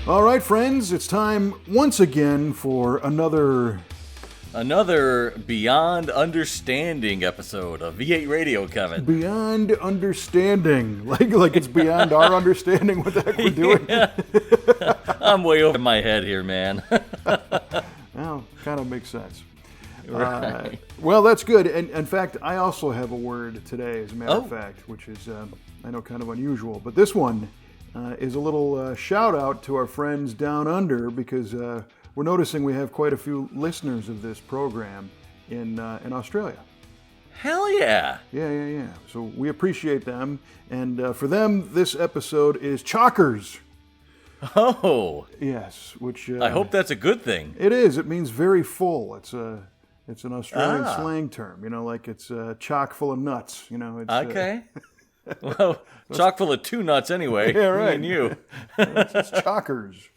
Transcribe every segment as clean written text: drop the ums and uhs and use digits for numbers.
All right, friends, it's time once again for another Beyond Understanding episode of V8 Radio, Kevin. Beyond Understanding. Like it's beyond our understanding what the heck we're doing. Yeah. I'm way over my head here, man. Well, kind of makes sense. Right. Well, that's good. And in fact, I also have a word today, as a matter of fact, which is, I know, kind of unusual. But this one is a little shout out to our friends down under, because we're noticing we have quite a few listeners of this program in Australia. Hell yeah. Yeah. So we appreciate them. And for them, this episode is Chockers. Oh. Yes, which... I hope that's a good thing. It is. It means very full. It's an Australian slang term. You know, like it's chock full of nuts. You know. It's, okay. Well, chock full of two nuts anyway. Yeah, right. Me and you. It's Chockers.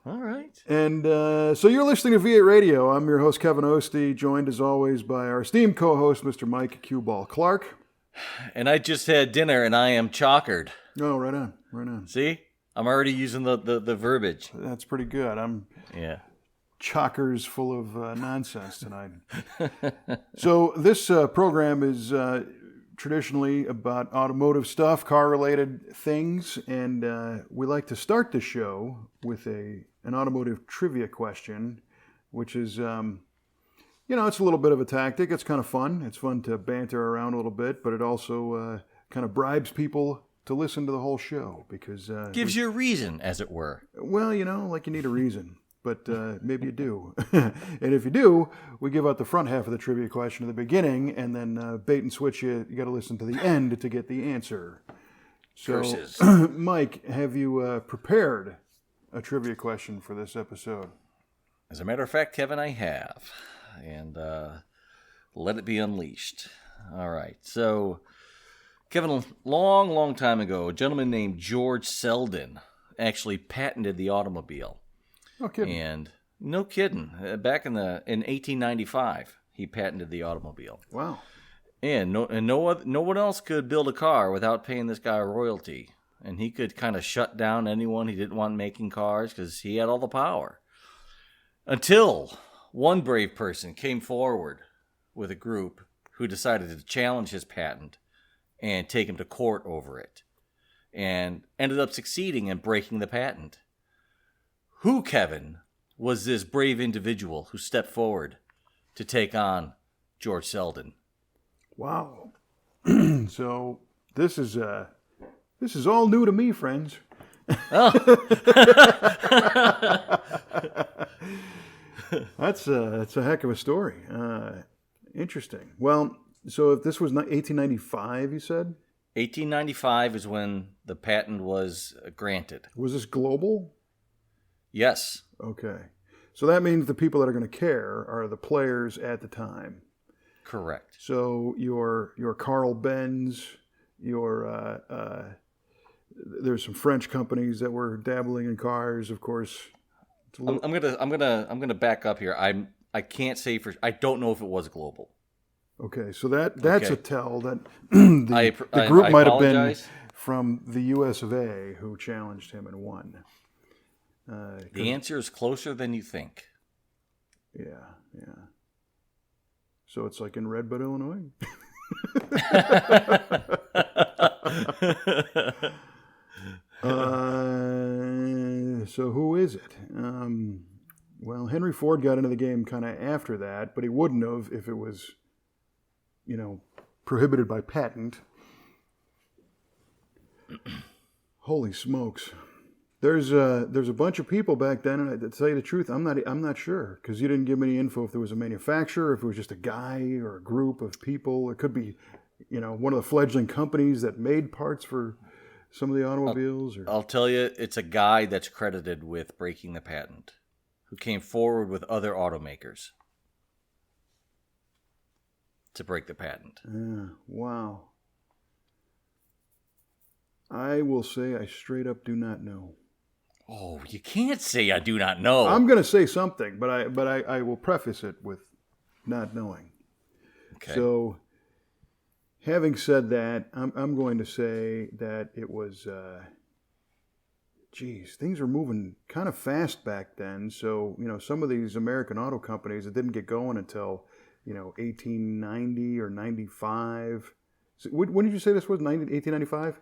All right. And so you're listening to V8 Radio. I'm your host, Kevin Oeste, joined as always by our esteemed co-host, Mr. Mike Q-Ball Clarke. And I just had dinner and I am chockered. Oh, right on. See? I'm already using the verbiage. That's pretty good. I'm chockers full of nonsense tonight. So this program is traditionally about automotive stuff, car-related things, and we like to start the show with an automotive trivia question, which is, it's a little bit of a tactic. It's kind of fun. It's fun to banter around a little bit, but it also kind of bribes people to listen to the whole show, because... Gives you a reason, as it were. Well, like you need a reason. But maybe you do. And if you do, we give out the front half of the trivia question at the beginning, and then bait and switch you got to listen to the end to get the answer. So, Mike, have you prepared a trivia question for this episode? As a matter of fact, Kevin, I have. And let it be unleashed. All right. So, Kevin, long time ago, a gentleman named George Selden actually patented the automobile. No kidding. And no kidding. Back in 1895, he patented the automobile. Wow. And no one else could build a car without paying this guy a royalty. And he could kind of shut down anyone he didn't want making cars because he had all the power. Until one brave person came forward with a group who decided to challenge his patent and take him to court over it. And ended up succeeding in breaking the patent. Who, Kevin, was this brave individual who stepped forward to take on George Selden? Wow. So this is all new to me, friends. Oh. That's a heck of a story. Interesting. Well, so if this was 1895, you said? 1895 is when the patent was granted. Was this global? Yes. Okay. So that means the people that are going to care are the players at the time. Correct. So your Carl Benz, there's some French companies that were dabbling in cars, of course. I'm gonna back up here. I can't say I don't know if it was global. Okay, so that's a tell that the group I might have been apologize. from the US of A who challenged him and won. The answer is closer than you think. Yeah. So it's like in Redbud, Illinois? So who is it? Well, Henry Ford got into the game kind of after that, but he wouldn't have if it was, prohibited by patent. Holy smokes. There's a bunch of people back then, and to tell you the truth, I'm not sure, because you didn't give me any info if there was a manufacturer, if it was just a guy or a group of people. It could be, one of the fledgling companies that made parts for some of the automobiles. I'll tell you, it's a guy that's credited with breaking the patent, who came forward with other automakers to break the patent. Wow. I will say I straight up do not know. Oh, you can't say I do not know. I'm going to say something, but I will preface it with not knowing. Okay. So, having said that, I'm going to say that it was geez, things were moving kind of fast back then. So, some of these American auto companies, it didn't get going until, 1890 or 95. So, when did you say this was? 1895?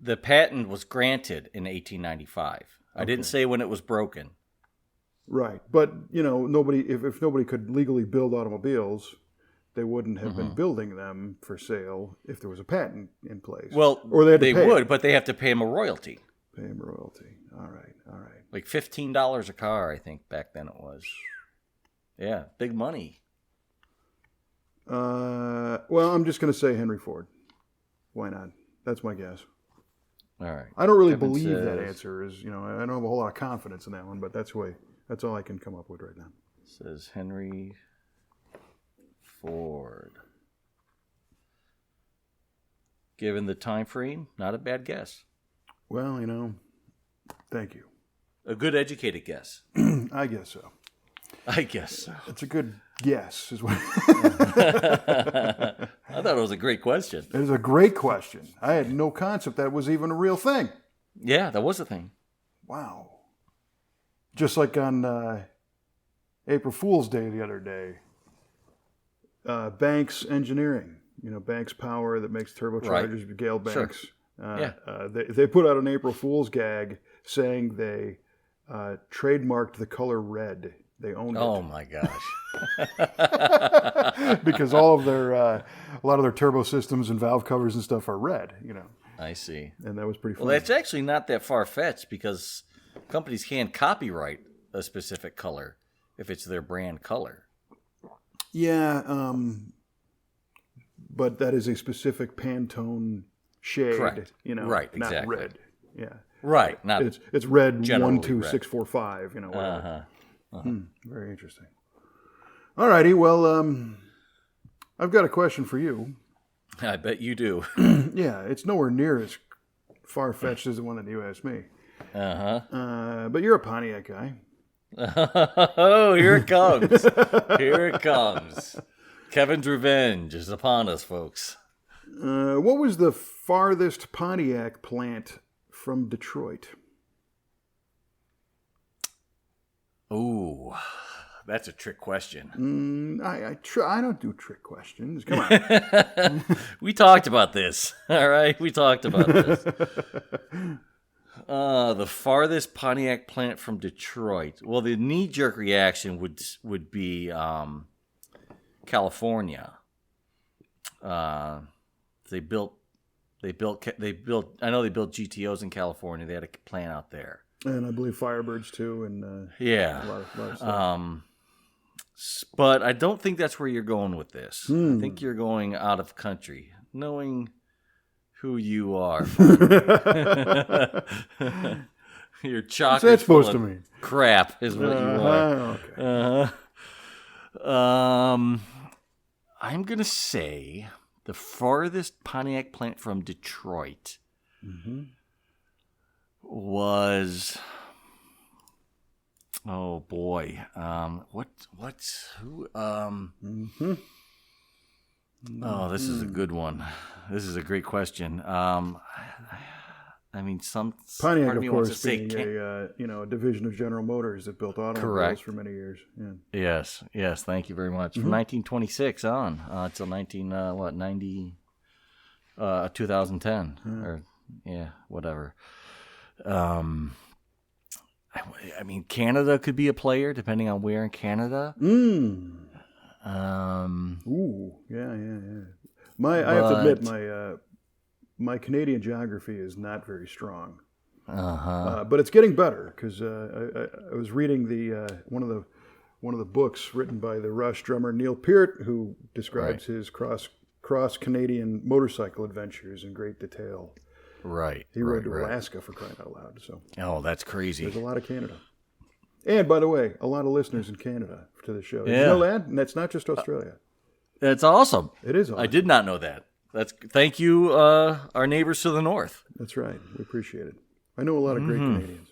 The patent was granted in 1895. I didn't say when it was broken. Right. But, nobody, if nobody could legally build automobiles, they wouldn't have been building them for sale if there was a patent in place. Well, or they would, but they have to pay them a royalty. Pay them a royalty. All right. Like $15 a car, I think, back then it was. Yeah, big money. Well, I'm just going to say Henry Ford. Why not? That's my guess. All right. I don't really believe that answer is, I don't have a whole lot of confidence in that one, but that's all I can come up with right now. Says Henry Ford. Given the time frame, not a bad guess. Well, thank you. A good educated guess. I guess so. I guess so. It's a good guess. Is what I thought it was a great question. It was a great question. I had no concept that was even a real thing. Yeah, that was a thing. Wow. Just like on April Fool's Day the other day, Banks Engineering, Banks Power that makes turbochargers, right. Gale Banks. Sure. They put out an April Fool's gag saying they trademarked the color red. They owned it. Oh my gosh! Because all of a lot of their turbo systems and valve covers and stuff are red. I see. And that was pretty funny. Well, that's actually not that far fetched because companies can copyright a specific color if it's their brand color. Yeah, but that is a specific Pantone shade. Correct. Right. Not exactly. red. Yeah. Right. Not. It's red 1, 2, red. 6, 4, 5. Whatever. Uh-huh. Very interesting. All righty. Well, I've got a question for you. I bet you do. Yeah, it's nowhere near as far-fetched as the one that you asked me. But you're a Pontiac guy. Oh, here it comes. Here it comes. Kevin's revenge is upon us, folks. What was the farthest Pontiac plant from Detroit? Ooh, that's a trick question. I don't do trick questions. Come on. We talked about this. All right, we talked about this. The farthest Pontiac plant from Detroit. Well, the knee-jerk reaction would be California. They built. I know they built GTOs in California. They had a plant out there. And I believe Firebirds too, and yeah, a lot of stuff. But I don't think that's where you're going with this. I think you're going out of country, knowing who you are. Your chockers. What's that supposed to mean? Crap is what you are. Okay. I'm gonna say the farthest Pontiac plant from Detroit. Was oh boy who oh, this is a good one. This is a great question. I mean, some Pontiac, part of of me course, wants to say being a division of General Motors that built automobiles for many years. Yeah. Yes, thank you very much. From 1926 on until 2010 or whatever. I mean, Canada could be a player depending on where in Canada. Ooh, yeah. I have to admit, my Canadian geography is not very strong. But it's getting better because I was reading one of the books written by the Rush drummer Neil Peart, who describes his cross Canadian motorcycle adventures in great detail. Right. He rode to Alaska for crying out loud. So. Oh, that's crazy. There's a lot of Canada. And by the way, a lot of listeners in Canada to the show. Yeah. Did you know that? And that's not just Australia. That's awesome. It is awesome. I did not know that. Thank you, our neighbors to the north. That's right. We appreciate it. I know a lot of great Canadians.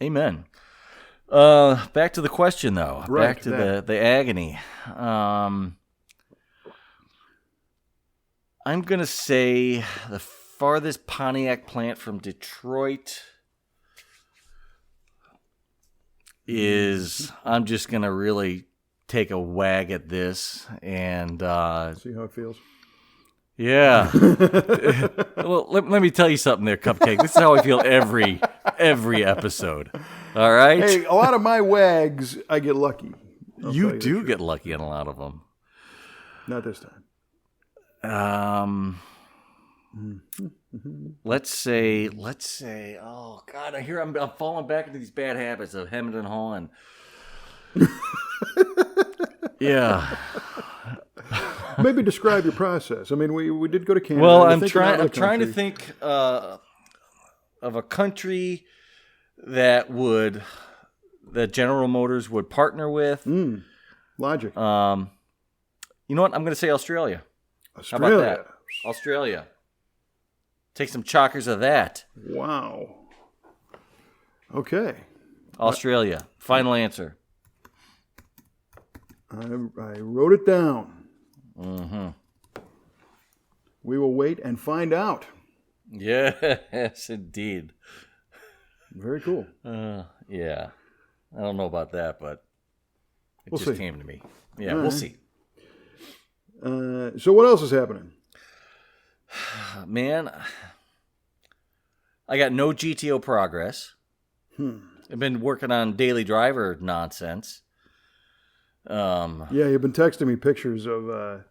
Amen. Back to the question, though. Right, back to the agony. I'm going to say the farthest Pontiac plant from Detroit is, I'm just going to really take a wag at this and see how it feels. Yeah. Well, let me tell you something there, Cupcake. This is how I feel every episode. All right? Hey, a lot of my wags, I get lucky. You do get lucky on a lot of them. Not this time. Let's say, oh, God, I'm falling back into these bad habits of hemming and hawing. Yeah. Maybe describe your process. I mean, we did go to Canada. Well, I'm trying to think of a country that General Motors would partner with. Logic. You know what? I'm going to say Australia. How about that? Australia. Take some Chockers of that. Wow. Okay. Australia. Final answer. I wrote it down. Mm-hmm. We will wait and find out. Yes, indeed. Very cool. Yeah. I don't know about that, but it just came to me. Yeah, All we'll right. see. So what else is happening? Man, I got no GTO progress. I've been working on daily driver nonsense. Yeah, you've been texting me pictures of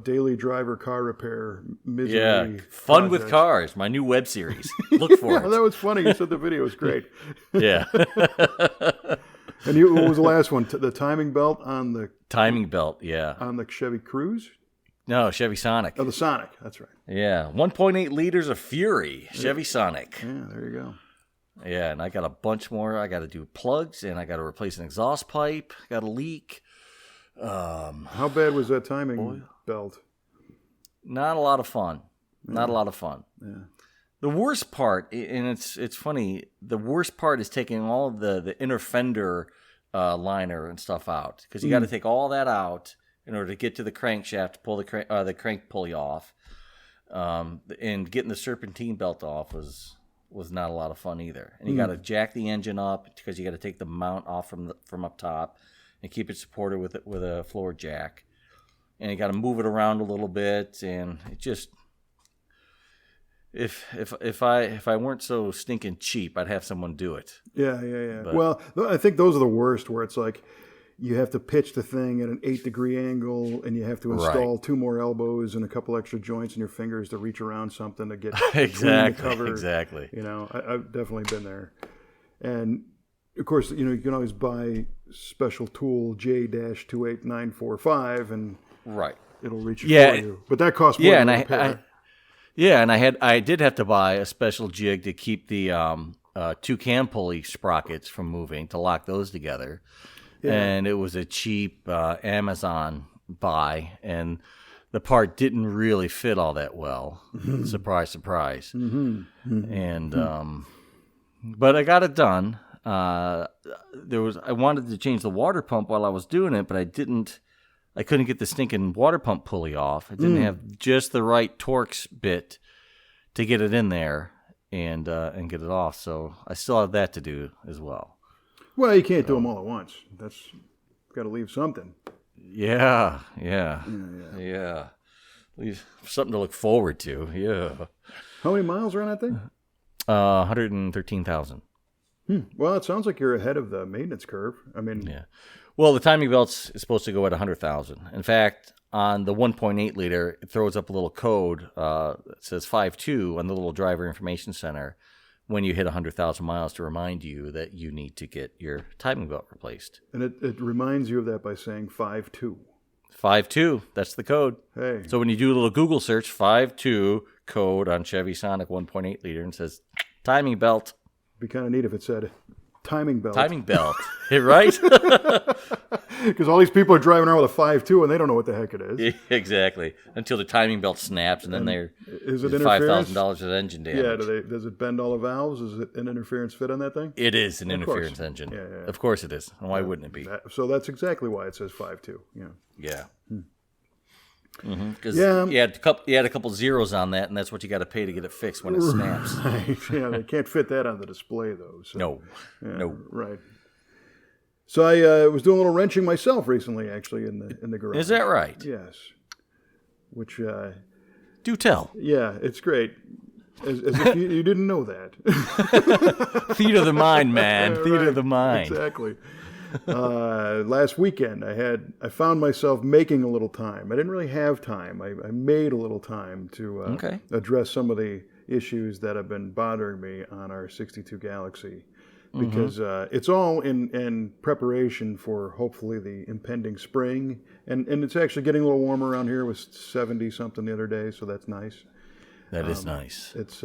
daily driver car repair misery. Yeah, Fun projects. with Cars, my new web series. Look for Yeah, it. that was funny. You said the video was great. Yeah. And what was the last one? The timing belt on the Timing belt, yeah. on the Chevy Cruze? No, Chevy Sonic. Oh, the Sonic. That's right. Yeah, 1.8 liters of Fury, Chevy Sonic. Yeah, there you go. Yeah, and I got a bunch more. I got to do plugs, and I got to replace an exhaust pipe. Got a leak. How bad was that timing belt? Not a lot of fun. Not a lot of fun. Yeah. The worst part, and it's funny, the worst part is taking all of the inner fender liner and stuff out, because you got to take all that out in order to get to the crankshaft to pull the crank pulley off. And getting the serpentine belt off was not a lot of fun either. And you got to jack the engine up, because you got to take the mount off from up top and keep it supported with a floor jack. And you got to move it around a little bit, and it just, if I weren't so stinking cheap, I'd have someone do it. Yeah. But, Well, I think those are the worst, where it's like you have to pitch the thing at an 8-degree angle, and you have to install 2 more elbows and a couple extra joints in your fingers to reach around something to get the cover. Exactly. You know, I've definitely been there. And of course, you know, you can always buy special tool J-28945, and it'll reach it for you. But that costs more than repair. And I did have to buy a special jig to keep the 2 cam pulley sprockets from moving, to lock those together. Yeah. And it was a cheap Amazon buy, and the part didn't really fit all that well. Surprise, surprise. And but I got it done. I wanted to change the water pump while I was doing it, but I couldn't get the stinking water pump pulley off. I didn't have just the right Torx bit to get it in there and get it off. So I still have that to do as well. Well, you can't do them all at once. That's got to leave something. Yeah. Leave something to look forward to. Yeah. How many miles are on that thing? 113,000. Well, it sounds like you're ahead of the maintenance curve. I mean, yeah. Well, the timing belt's is supposed to go at 100,000. In fact, on the 1.8 liter, it throws up a little code that says 5.2 on the little driver information center when you hit 100,000 miles, to remind you that you need to get your timing belt replaced. And it reminds you of that by saying 5.2. 5.2, that's the code. Hey. So when you do a little Google search, 5.2 code on Chevy Sonic 1.8 liter, and says timing belt. Be kind of neat if it said timing belt. Timing belt, right? Because all these people are driving around with a 5.2 and they don't know what the heck it is. Exactly. Until the timing belt snaps, and then is it interference? $5,000 of engine damage. Yeah. Does it bend all the valves? Is it an interference fit on that thing? It is an interference engine. Yeah. Of course it is. And why wouldn't it be? So that's exactly why it says 5.2. Yeah. Yeah. Because Yeah. you had a couple zeros on that, and that's what you got to pay to get it fixed when it snaps. Right. Yeah, they can't fit that on the display though. So. No, Yeah, no. Right. So I was doing a little wrenching myself recently, actually, in the garage. Is that right? Yes. Which, Do tell. yeah, it's great. As if you didn't know that. Theater of the mind, man. Theater Right, of the mind. Exactly. Last weekend, I found myself making a little time. I didn't really have time. I made a little time to address some of the issues that have been bothering me on our 62 Galaxie. Because it's all in preparation for hopefully the impending spring, and it's actually getting a little warmer around here. It was 70 something the other day, so that's nice. That is nice. It's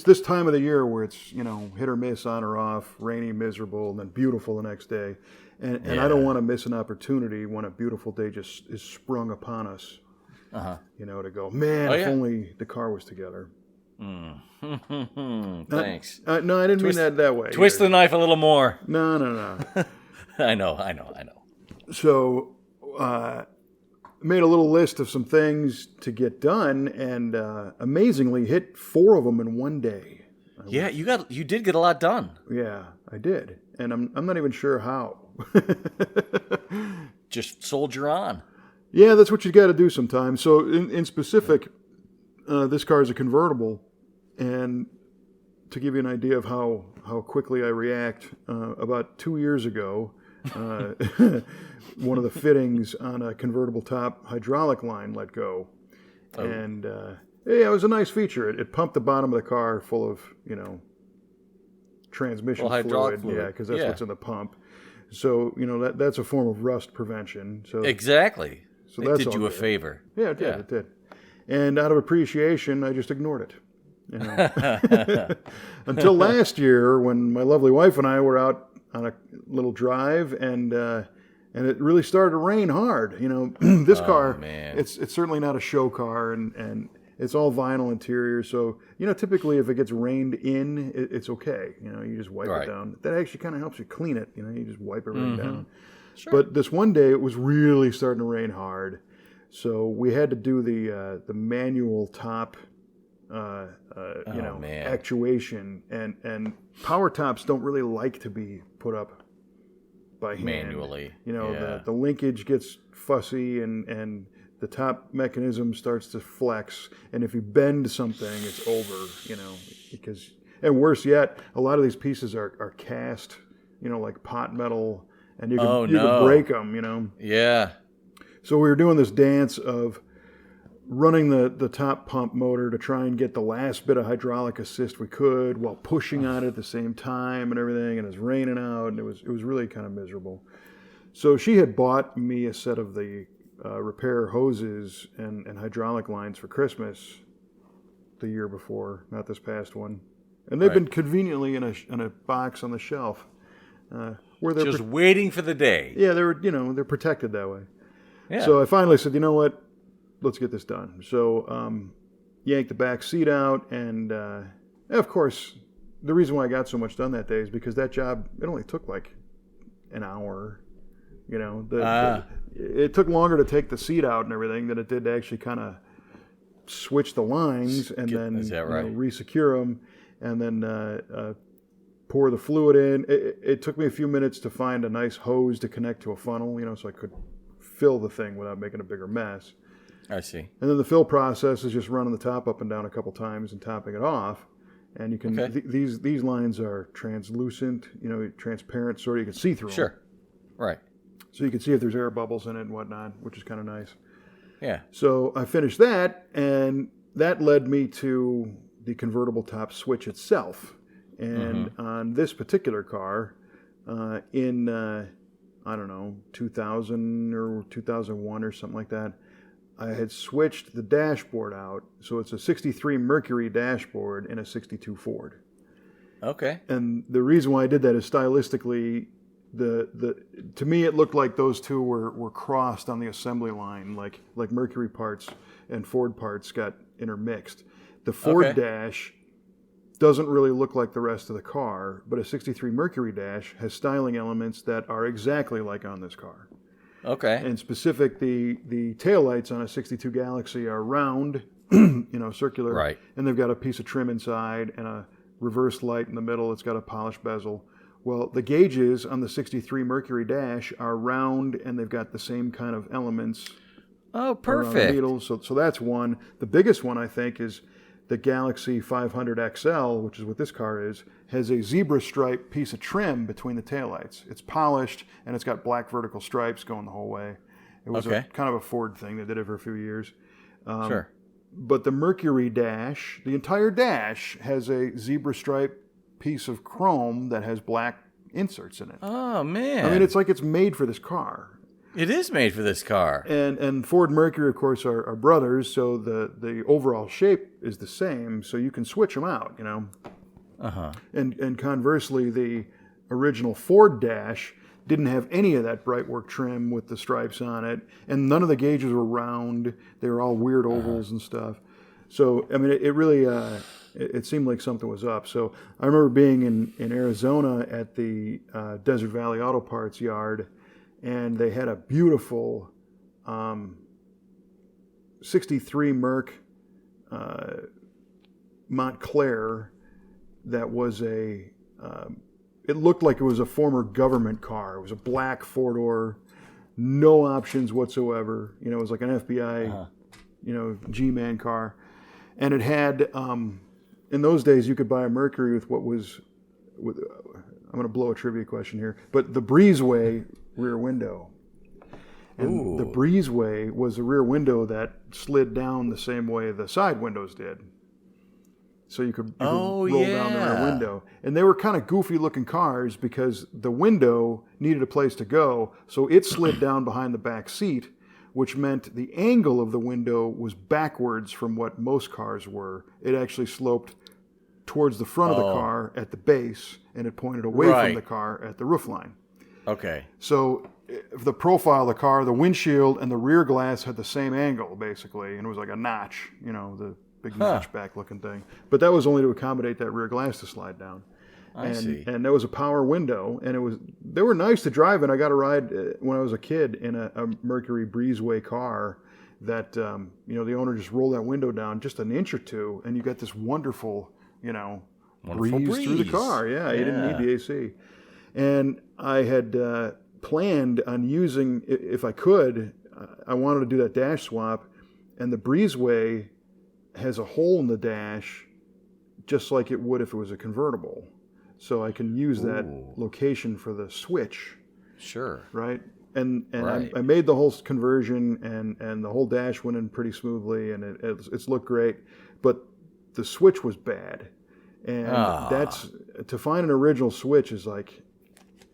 this time of the year where it's hit or miss, on or off, rainy, miserable, and then beautiful the next day, and I don't want to miss an opportunity when a beautiful day just is sprung upon us. To go, man, if only the car was together. Thanks. No, I didn't mean that way. Twist the knife a little more. No. I know. So, made a little list of some things to get done, and amazingly hit 4 of them in one day. You did get a lot done. Yeah, I did, and I'm not even sure how. Just soldier on. Yeah, that's what you got to do sometimes. So, in specific, this car is a convertible. And to give you an idea of how quickly I react, about 2 years ago, one of the fittings on a convertible top hydraulic line let go. Oh. And it was a nice feature. It pumped the bottom of the car full of, transmission fluid. Yeah, because that's what's in the pump. So, that's a form of rust prevention. So exactly. So it did you a favor. Yeah, it did. It did. And out of appreciation, I just ignored it. Until last year, when my lovely wife and I were out on a little drive, and it really started to rain hard. This car, it's certainly not a show car, and it's all vinyl interior. So typically if it gets rained in, it's okay. You just wipe it down. That actually kind of helps you clean it. You just wipe everything down. Sure. But this one day, it was really starting to rain hard, so we had to do the manual top. Actuation, and power tops don't really like to be put up by hand. Manually. The linkage gets fussy, and the top mechanism starts to flex, and if you bend something, it's over, because, and worse yet, a lot of these pieces are cast, like pot metal, and you can break them, Yeah. So we were doing this dance of running the top pump motor to try and get the last bit of hydraulic assist we could while pushing on it at the same time and everything, and it's raining out, and it was really kind of miserable. So she had bought me a set of the repair hoses and hydraulic lines for Christmas the year before, not this past one, and they've been conveniently in a box on the shelf where they're just waiting for the day. Yeah, they're protected that way. Yeah. So I finally said, you know what? Let's get this done. So yanked the back seat out, and of course, the reason why I got so much done that day is because that job, it only took like an hour. It took longer to take the seat out and everything than it did to actually kind of switch the lines and then resecure them, and then pour the fluid in. It took me a few minutes to find a nice hose to connect to a funnel, so I could fill the thing without making a bigger mess. I see. And then the fill process is just running the top up and down a couple times and topping it off. And you can these lines are translucent, transparent, so you can see through them. Sure. Right. So you can see if there's air bubbles in it and whatnot, which is kind of nice. Yeah. So I finished that, and that led me to the convertible top switch itself. And on this particular car, in I don't know, 2000 or 2001 or something like that, I had switched the dashboard out, so it's a 63 Mercury dashboard in a 62 Ford. Okay. And the reason why I did that is stylistically, to me it looked like those two were crossed on the assembly line, like Mercury parts and Ford parts got intermixed. The Ford dash doesn't really look like the rest of the car, but a 63 Mercury dash has styling elements that are exactly like on this car. Okay. In specific, the taillights on a 62 Galaxie are round, circular. Right. And they've got a piece of trim inside and a reverse light in the middle. It's got a polished bezel. Well, the gauges on the 63 Mercury dash are round, and they've got the same kind of elements. Oh, around the perfect. needles. So that's one. The biggest one, I think, is the Galaxie 500 XL, which is what this car is, has a zebra stripe piece of trim between the taillights. It's polished, and it's got black vertical stripes going the whole way. It was kind of a Ford thing. They did it for a few years. Sure. But the Mercury dash, the entire dash, has a zebra stripe piece of chrome that has black inserts in it. Oh, man. I mean, it's like it's made for this car. It is made for this car. And Ford and Mercury, of course, are brothers, so the overall shape is the same, so you can switch them out, Uh-huh. And conversely, the original Ford dash didn't have any of that bright work trim with the stripes on it, and none of the gauges were round. They were all weird ovals and stuff. So, I mean, it really, it seemed like something was up. So I remember being in Arizona at the Desert Valley Auto Parts yard, and they had a beautiful 63 Merc Montclair that was it looked like it was a former government car. It was a black four-door, no options whatsoever. It was like an FBI, G-Man car. And it had, in those days, you could buy a Mercury with I'm going to blow a trivia question here, but the breezeway rear window. And the breezeway was a rear window that slid down the same way the side windows did. So you could roll down the rear window. And they were kind of goofy looking cars because the window needed a place to go. So it slid down behind the back seat, which meant the angle of the window was backwards from what most cars were. It actually sloped towards the front of the car at the base, and it pointed away from the car at the roofline. Okay. So the profile of the car, the windshield and the rear glass had the same angle, basically, and it was like a notch, the big notchback looking thing. But that was only to accommodate that rear glass to slide down. I see. And there was a power window, and they were nice to drive in. I got a ride when I was a kid in a Mercury Breezeway car that, the owner just rolled that window down just an inch or two, and you got this wonderful, breeze through the car. Yeah, you didn't need the AC. And I had planned on using, if I could, I wanted to do that dash swap, and the Breezeway has a hole in the dash just like it would if it was a convertible. So I can use that location for the switch. Sure. Right? And right. I made the whole conversion, and the whole dash went in pretty smoothly, and it's looked great. But the switch was bad. And that's, to find an original switch is like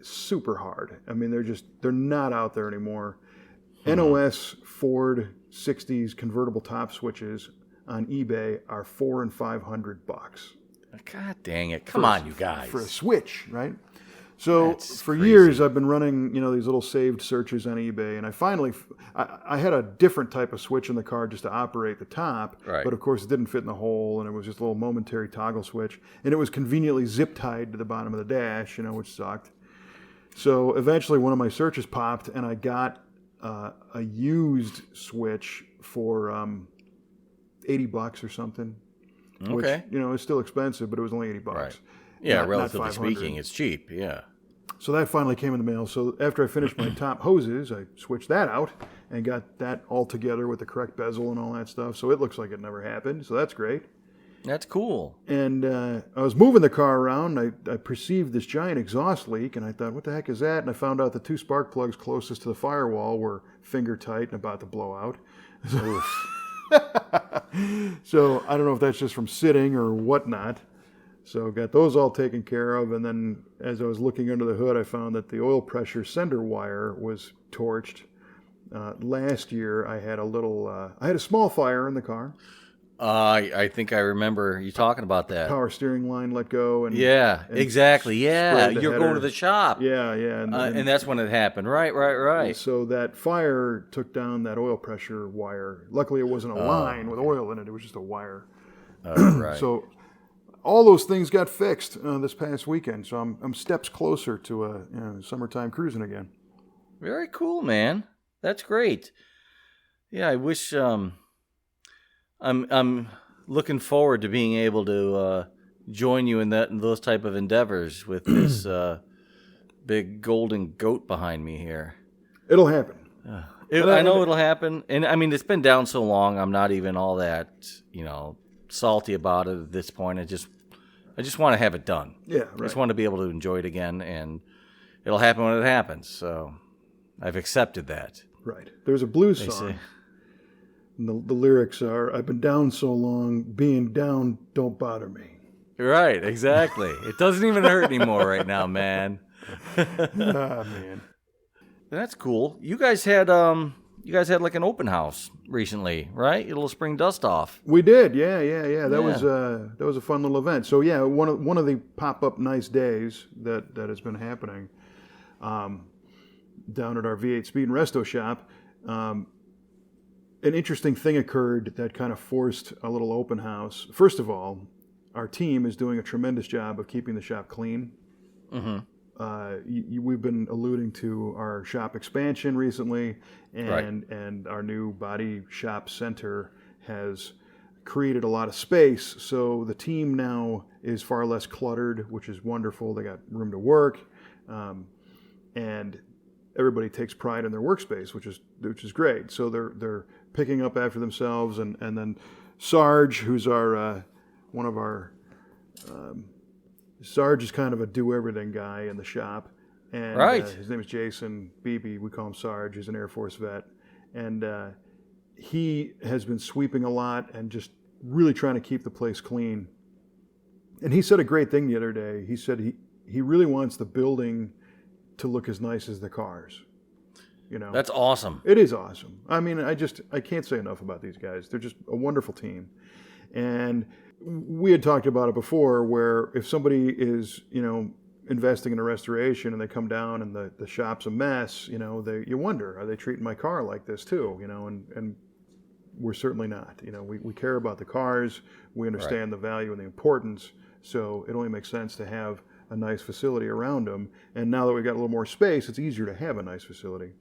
super hard. I mean, they're not out there anymore. NOS Ford 60s convertible top switches on eBay are $400 and $500. God dang it. Come on, you guys. For a switch, right? So That's for crazy. years I've been running, these little saved searches on eBay, and I finally, I had a different type of switch in the car just to operate the top, Right. but of course it didn't fit in the hole, and it was just a little momentary toggle switch, and it was conveniently zip tied to the bottom of the dash, which sucked. So eventually one of my searches popped, and I got a used switch for $80 or something. Okay. Which, is still expensive, but it was only $80. Right. Yeah, not relatively 500. speaking, it's cheap. Yeah. So that finally came in the mail. So after I finished my top hoses, I switched that out and got that all together with the correct bezel and all that stuff. So it looks like it never happened. So that's great. That's cool. And I was moving the car around. I perceived this giant exhaust leak, and I thought, what the heck is that? And I found out the two spark plugs closest to the firewall were finger tight and about to blow out. So I don't know if that's just from sitting or whatnot. So got those all taken care of, and then as I was looking under the hood, I found that the oil pressure sender wire was torched. Last year, I had a small fire in the car. I think I remember you talking about that. Power steering line let go. And exactly. Yeah, sprayed the you're header. going to the shop. Yeah. And that's when it happened. Right. So that fire took down that oil pressure wire. Luckily, it wasn't a line with oil in it. It was just a wire. Right. So all those things got fixed this past weekend. So I'm steps closer to summertime cruising again. Very cool, man. That's great. Yeah, I wish I'm looking forward to being able to join you in those type of endeavors with this big golden goat behind me here. It'll happen. I know it'll happen, and I mean it's been down so long. I'm not even all that salty about it at this point. I just want to have it done. Yeah, right. I just want to be able to enjoy it again, and it'll happen when it happens. So I've accepted that. Right. There's a blues song. And the lyrics are, "I've been down so long, being down don't bother me." Right, exactly. It doesn't even hurt anymore right now, man. Man. That's cool. You guys had like an open house recently, right? A little spring dust off. We did, yeah. That was a fun little event. So yeah, one of the pop-up nice days that has been happening down at our V8 Speed and Resto shop. An interesting thing occurred that kind of forced a little open house. First of all, our team is doing a tremendous job of keeping the shop clean. Mm-hmm. We've been alluding to our shop expansion recently, and our new body shop center has created a lot of space. So the team now is far less cluttered, which is wonderful. They got room to work, and everybody takes pride in their workspace, which is great. So they're picking up after themselves, and then Sarge, who's our one of our Sarge is kind of a do-everything guy in the shop, and his name is Jason Beebe. We call him Sarge. He's an Air Force vet, and he has been sweeping a lot and just really trying to keep the place clean. And he said a great thing the other day. He said he really wants the building to look as nice as the cars. That's awesome. It is awesome. I mean, I can't say enough about these guys. They're just a wonderful team. And we had talked about it before, where if somebody is, investing in a restoration and they come down and the shop's a mess, you wonder, are they treating my car like this too? And we're certainly not. We care about the cars. We understand the value and the importance. So it only makes sense to have a nice facility around them. And now that we've got a little more space, it's easier to have a nice facility.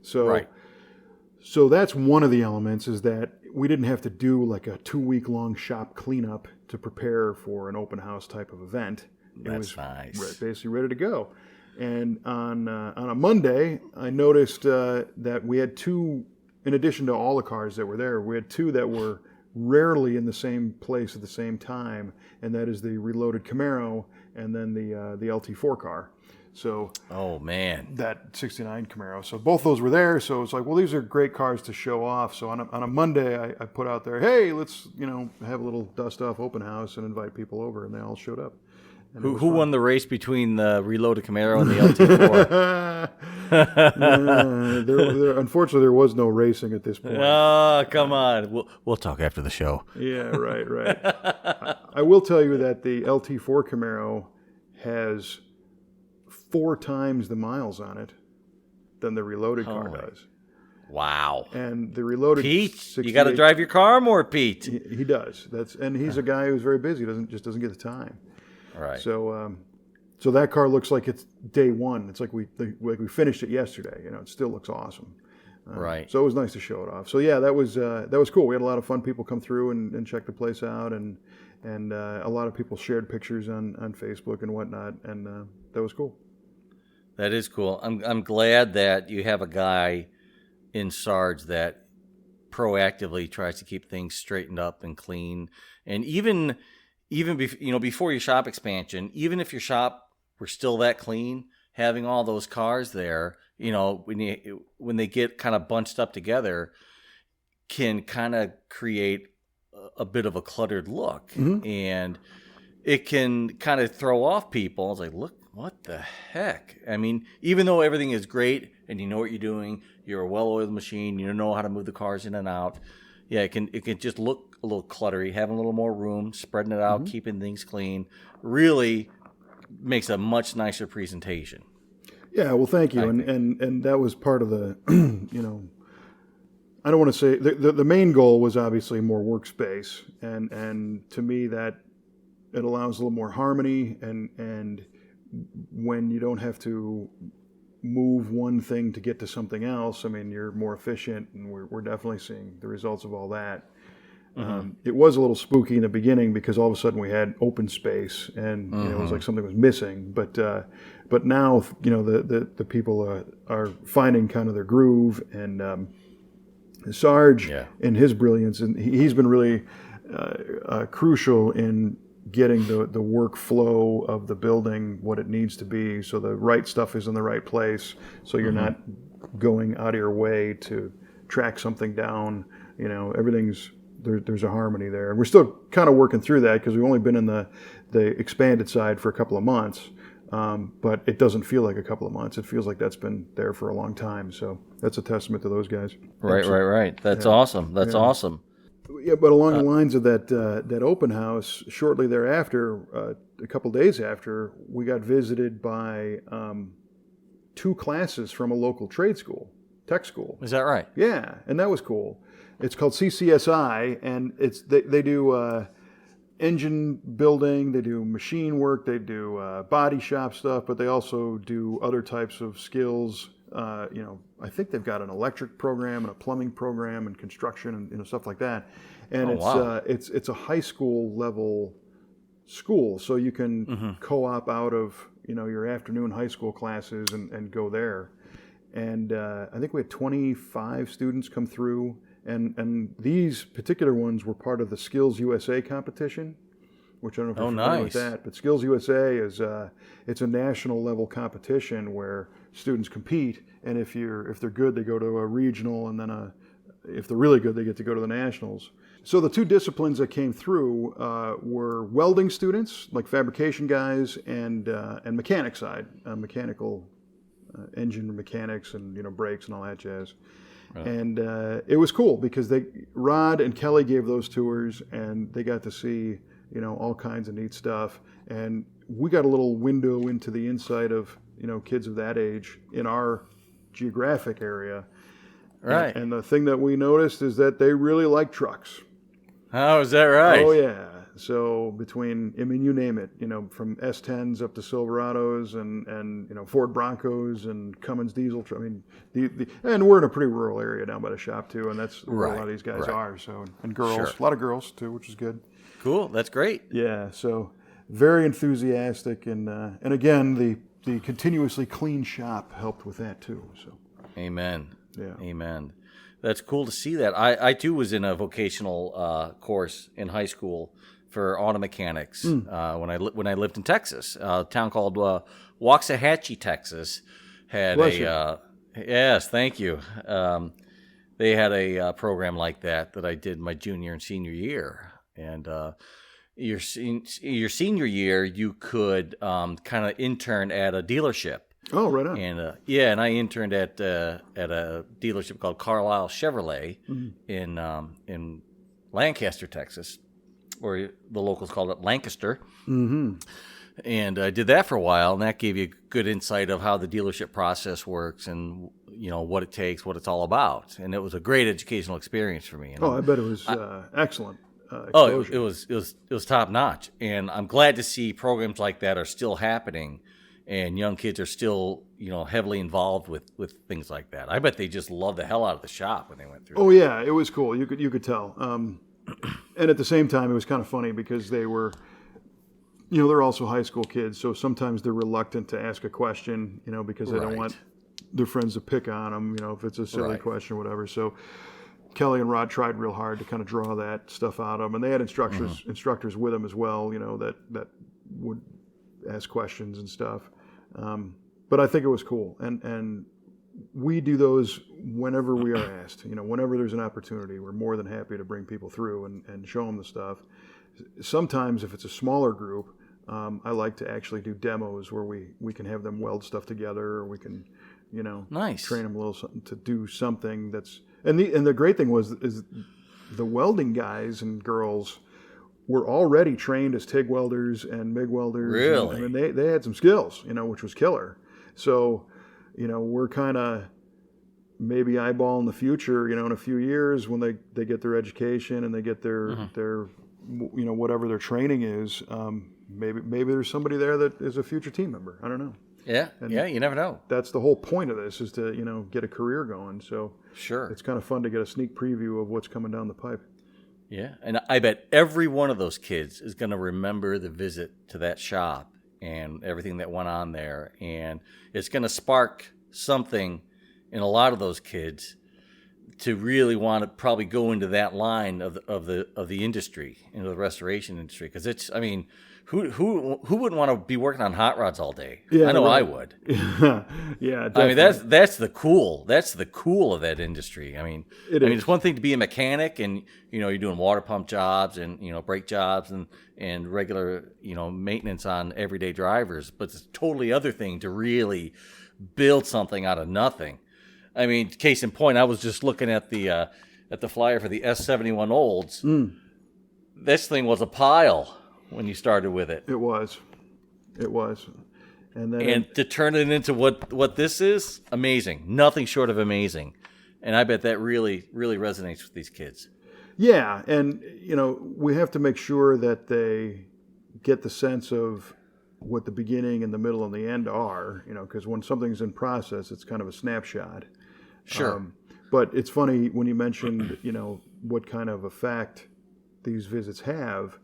So that's one of the elements, is that we didn't have to do like a 2-week-long shop cleanup to prepare for an open house type of event. It was nice. Basically ready to go. And on a Monday, I noticed that we had two, in addition to all the cars that were there, we had two that were rarely in the same place at the same time, and that is the reloaded Camaro and then the LT4 car. So, oh man, that 69 Camaro. So both those were there. So it's like, well, these are great cars to show off. So on a Monday, I put out there, hey, let's have a little dust off open house and invite people over, and they all showed up. Who won the race between the reloaded Camaro and the LT4? Unfortunately, there was no racing at this point. Oh, come on. We'll talk after the show. Yeah, right. I will tell you that the LT4 Camaro has 4 times the miles on it than the reloaded car does. Wow. And the reloaded Pete, you got to drive your car more, Pete. He does. And he's a guy who's very busy. Doesn't get the time. Right. So that car looks like it's day one. It's like we finished it yesterday. It still looks awesome. Right. So it was nice to show it off. So yeah, that was cool. We had a lot of fun people come through and check the place out, and a lot of people shared pictures on Facebook and whatnot, and that was cool. That is cool. I'm glad that you have a guy in Sarge that proactively tries to keep things straightened up and clean. And even before your shop expansion, even if your shop were still that clean, having all those cars there, when they get kind of bunched up together, can kind of create a bit of a cluttered look, and it can kind of throw off people. It's like, look, what the heck? I mean, even though everything is great and you know what you're doing, you're a well-oiled machine, you know how to move the cars in and out. Yeah, it can just look a little cluttery. Having a little more room, spreading it out, keeping things clean, really makes a much nicer presentation. Yeah, well, thank you. And that was part of the, I don't want to say, the main goal was obviously more workspace. And to me, that it allows a little more harmony, and when you don't have to move one thing to get to something else, I mean, you're more efficient, and we're definitely seeing the results of all that. It was a little spooky in the beginning because all of a sudden we had open space, and it was like something was missing. But now the people are finding kind of their groove, and Sarge in his brilliance, and he's been really crucial in getting the workflow of the building what it needs to be, so the right stuff is in the right place, so you're not going out of your way to track something down. Everything's there's a harmony there, and we're still kind of working through that because we've only been in the expanded side for a couple of months, but it doesn't feel like a couple of months. It feels like that's been there for a long time. So that's a testament to those guys. Right. That's awesome. That's awesome. Yeah, but along the lines of that open house, shortly thereafter, a couple days after, we got visited by 2 classes from a local trade school, tech school. Is that right? Yeah, and that was cool. It's called CCSI, and they do engine building, they do machine work, they do body shop stuff, but they also do other types of skills. I think they've got an electric program and a plumbing program and construction and stuff like that. And it's a high school level school, so you can co-op out of your afternoon high school classes and go there. And I think we had 25 students come through. And these particular ones were part of the Skills USA competition, which I don't know if you're familiar with that. But Skills USA is it's a national level competition where students compete, and if they're good, they go to a regional, and then if they're really good, they get to go to the nationals. So the 2 disciplines that came through were welding students, like fabrication guys, and mechanic side, mechanical engine mechanics and brakes and all that jazz. Right. And it was cool because Rod and Kelly gave those tours, and they got to see all kinds of neat stuff, and we got a little window into the inside of kids of that age in our geographic area. Right. And the thing that we noticed is that they really like trucks. Oh, is that right? Oh yeah. So you name it, from S10s up to Silverados and Ford Broncos and Cummins diesel. I mean, and we're in a pretty rural area down by the shop too, and that's where a lot of these guys are. So, and girls, a lot of girls too, which is good. Cool, that's great. Yeah, so very enthusiastic, and again, the continuously clean shop helped with that too. So, amen. Yeah, amen. That's cool to see that. I too was in a vocational course in high school for auto mechanics when I lived in Texas. A town called Waxahachie, Texas, had yes, thank you. They had a program like that I did my junior and senior year, and your senior year you could kind of intern at a dealership. Oh, right on. And and I interned at a dealership called Carlisle Chevrolet in Lancaster, Texas, or the locals called it Lancaster. Mm-hmm. And I did that for a while, and that gave you a good insight of how the dealership process works and what it takes, what it's all about. And it was a great educational experience for me. I bet it was excellent. It was top notch, and I'm glad to see programs like that are still happening. And young kids are still, heavily involved with things like that. I bet they just loved the hell out of the shop when they went through. Oh, yeah, it was cool. You could tell. And at the same time, it was kind of funny because they were, they're also high school kids. So sometimes they're reluctant to ask a question, because they don't want their friends to pick on them, if it's a silly question or whatever. So Kelly and Rod tried real hard to kind of draw that stuff out of them. And they had instructors with them as well, that would ask questions and stuff. But I think it was cool, and we do those whenever we are asked. Whenever there's an opportunity, we're more than happy to bring people through and show them the stuff. Sometimes, if it's a smaller group, I like to actually do demos where we can have them weld stuff together, or we can, train them a little something to do something that's. And the great thing is the welding guys and girls were already trained as TIG welders and MIG welders. Really? And they had some skills, which was killer. So, we're kind of maybe eyeballing the future, in a few years when they get their education and they get their whatever their training is. Maybe there's somebody there that is a future team member. I don't know. Yeah, you never know. That's the whole point of this, is to, get a career going. So Sure. it's kind of fun to get a sneak preview of what's coming down the pipe. Yeah, and I bet every one of those kids is going to remember the visit to that shop and everything that went on there, and it's going to spark something in a lot of those kids to really want to probably go into that line of the industry, into the restoration industry, because it's, I mean, who wouldn't want to be working on hot rods all day? Yeah, I know right. I would. Yeah, definitely. I mean, that's the cool of that industry. I mean, it's one thing to be a mechanic and you're doing water pump jobs and brake jobs and regular maintenance on everyday drivers, but it's a totally other thing to really build something out of nothing. I mean, case in point, I was just looking at the flyer for the S71 Olds. This thing was a pile when you started with it. It was, and then to turn it into what this is, amazing. Nothing short of amazing. And I bet that really, really resonates with these kids. Yeah, and we have to make sure that they get the sense of what the beginning and the middle and the end are. Because when something's in process, it's kind of a snapshot. Sure. But it's funny when you mentioned, what kind of effect these visits have.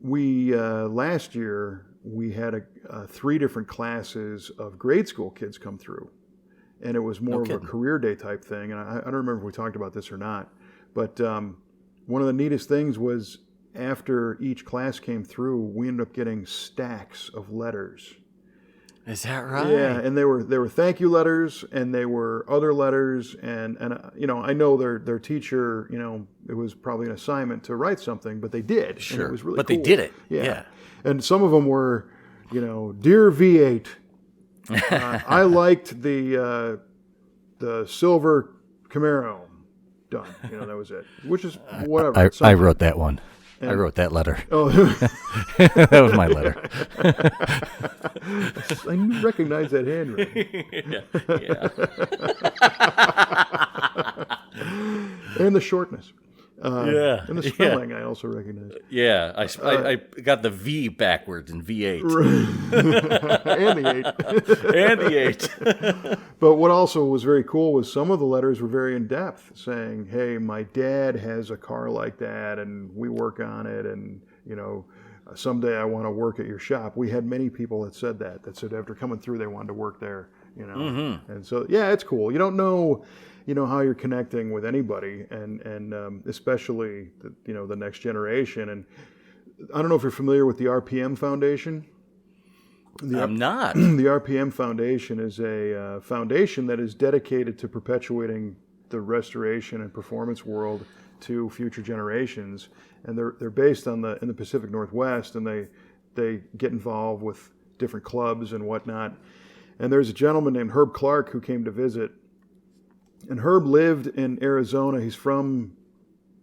We last year we had 3 different classes of grade school kids come through, and it was more of a career day type thing. And I don't remember if we talked about this or not, but one of the neatest things was after each class came through, we ended up getting stacks of letters. Is that right? Yeah, and they were thank you letters, and they were other letters, and I know their teacher, it was probably an assignment to write something, but they did. Sure, and it was really but cool. they did it. Yeah, and some of them were, dear V8, I liked the silver Camaro. Done. That was it. Which is whatever. I wrote that one. I wrote that letter. Oh, that was my letter. I recognize that handwriting. And the shortness. And the spelling I also recognize. Yeah, I got the V backwards in V8. And the 8. And the 8. But what also was very cool was some of the letters were very in-depth, saying, hey, my dad has a car like that, and we work on it, and, someday I want to work at your shop. We had many people that said after coming through, they wanted to work there, Mm-hmm. And so, yeah, it's cool. You don't know, how you're connecting with anybody, and especially, the next generation. And I don't know if you're familiar with the RPM Foundation. I'm not. The RPM Foundation is a foundation that is dedicated to perpetuating the restoration and performance world to future generations, and they're based in the Pacific Northwest, and they get involved with different clubs and whatnot. And there's a gentleman named Herb Clarke who came to visit, and Herb lived in Arizona. He's from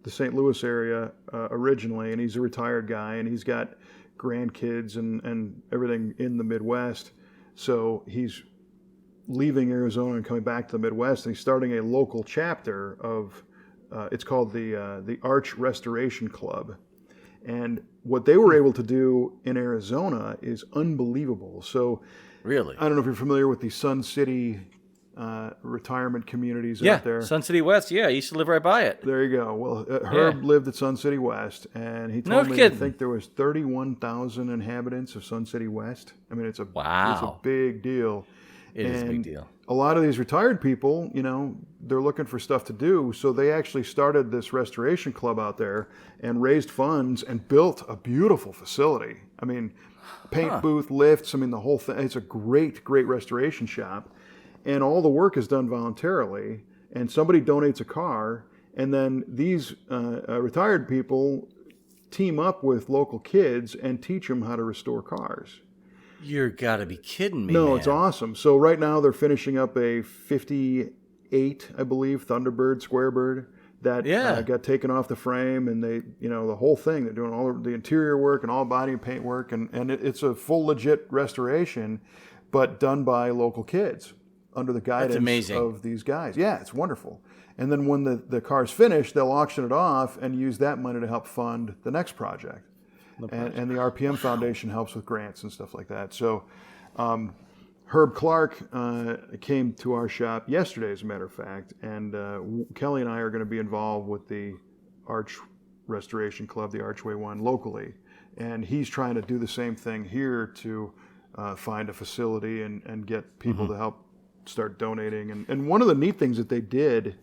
the St. Louis area originally, and he's a retired guy, and he's got grandkids and everything in the Midwest. So he's leaving Arizona and coming back to the Midwest, and he's starting a local chapter of it's called the Arch Restoration Club. And what they were able to do in Arizona is unbelievable. So really, I don't know if you're familiar with the Sun City retirement communities out there. Sun City West. Yeah, I used to live right by it. There you go. Well, Herb lived at Sun City West, and he told me I think there was 31,000 inhabitants of Sun City West. I mean, it's a big deal. It is a big deal. A lot of these retired people, they're looking for stuff to do, so they actually started this restoration club out there and raised funds and built a beautiful facility. I mean, paint booth, lifts, I mean, the whole thing. It's a great, great restoration shop. And all the work is done voluntarily, and somebody donates a car, and then these retired people team up with local kids and teach them how to restore cars. You're got to be kidding me, No, man. It's awesome. So right now they're finishing up a 58, I believe, Thunderbird, Squarebird, that got taken off the frame, and they, the whole thing. They're doing all the interior work and all body and paint work, and it's a full legit restoration, but done by local kids under the guidance of these guys. Yeah, it's wonderful. And then when the car's finished, they'll auction it off and use that money to help fund the next project. And the RPM Foundation helps with grants and stuff like that. So Herb Clarke came to our shop yesterday, as a matter of fact, and Kelly and I are going to be involved with the Arch Restoration Club, the Archway One, locally. And he's trying to do the same thing here to find a facility and get people to help start donating. And one of the neat things that they did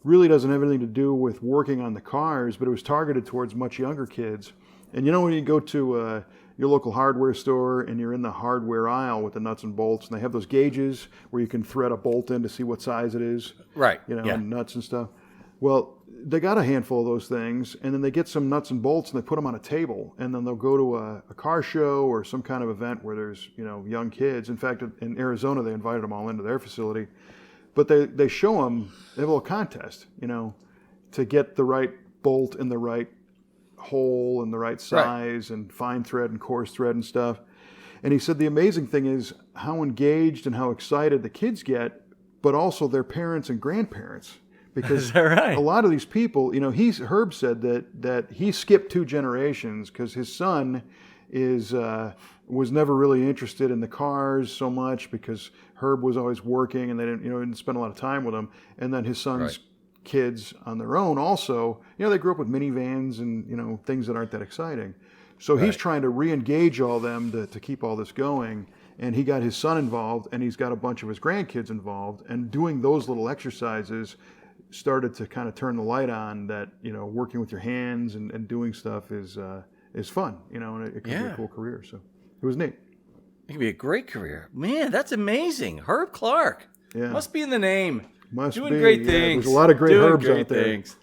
really doesn't have anything to do with working on the cars, but it was targeted towards much younger kids. And you know, when you go to your local hardware store and you're in the hardware aisle with the nuts and bolts, and they have those gauges where you can thread a bolt in to see what size it is, Right. you know, Yeah. and nuts and stuff. Well, they got a handful of those things, and then they get some nuts and bolts and they put them on a table, and then they'll go to a car show or some kind of event where there's, you know, young kids. In fact, in Arizona, they invited them all into their facility, but they show them, they have a little contest, you know, to get the right bolt in the right hole and the right size, and fine thread and coarse thread and stuff. And he said the amazing thing is how engaged and how excited the kids get, but also their parents and grandparents. Because Is that right? a lot of these people, you know, Herb said that he skipped 2 generations because his son was never really interested in the cars so much because Herb was always working and they didn't spend a lot of time with him. And then his son's kids on their own also, you know, they grew up with minivans and, you know, things that aren't that exciting. So he's trying to re-engage all them to keep all this going. And he got his son involved, and he's got a bunch of his grandkids involved, and doing those little exercises started to kind of turn the light on that, you know, working with your hands and doing stuff is fun, you know, and it can be a cool career. So it was neat. It could be a great career. Man, that's amazing. Herb Clarke. Yeah. Must be in the name. Must Doing be. great Yeah, things. there's a lot of great Doing Herbs great out there. things.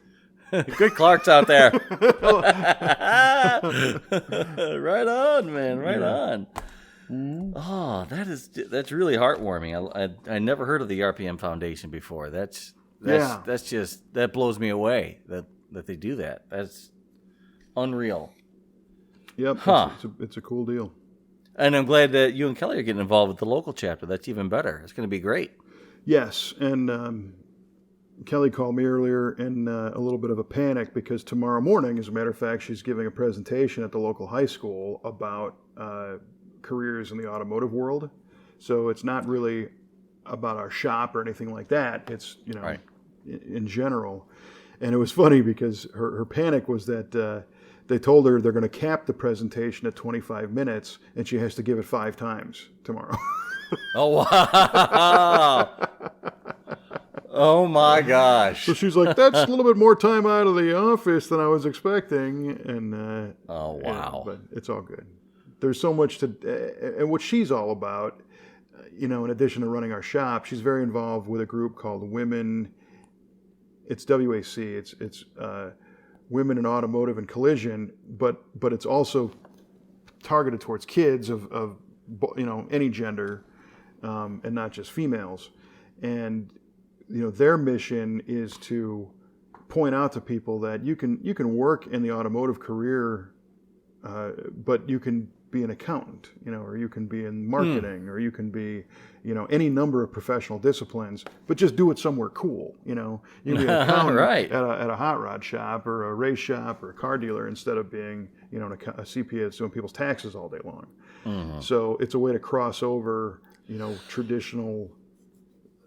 Good Clarks out there. Right on, man. Right on. Oh, that's really heartwarming. I never heard of the RPM Foundation before. That's just, that blows me away that they do that. That's unreal. Yep. Huh. It's a cool deal. And I'm glad that you and Kelly are getting involved with the local chapter. That's even better. It's going to be great. Yes, and Kelly called me earlier in a little bit of a panic because tomorrow morning, as a matter of fact, she's giving a presentation at the local high school about careers in the automotive world. So it's not really about our shop or anything like that. It's, you know, in general. And it was funny because her panic was that they told her they're going to cap the presentation at 25 minutes, and she has to give it 5 times tomorrow. Oh, wow. Oh, my gosh. So she's like, that's a little bit more time out of the office than I was expecting. And oh, wow. But it's all good. There's so much to, and what she's all about, you know, in addition to running our shop, she's very involved with a group called Women. It's WAC. It's Women in Automotive and Collision, but it's also targeted towards kids of you know, any gender, and not just females. And you know, their mission is to point out to people that you can work in the automotive career, but you can be an accountant, you know, or you can be in marketing, or you can be, you know, any number of professional disciplines, but just do it somewhere cool, you know. You can be an accountant at a hot rod shop or a race shop or a car dealer instead of being, you know, a CPA that's doing people's taxes all day long. Mm-hmm. So it's a way to cross over, you know, traditional,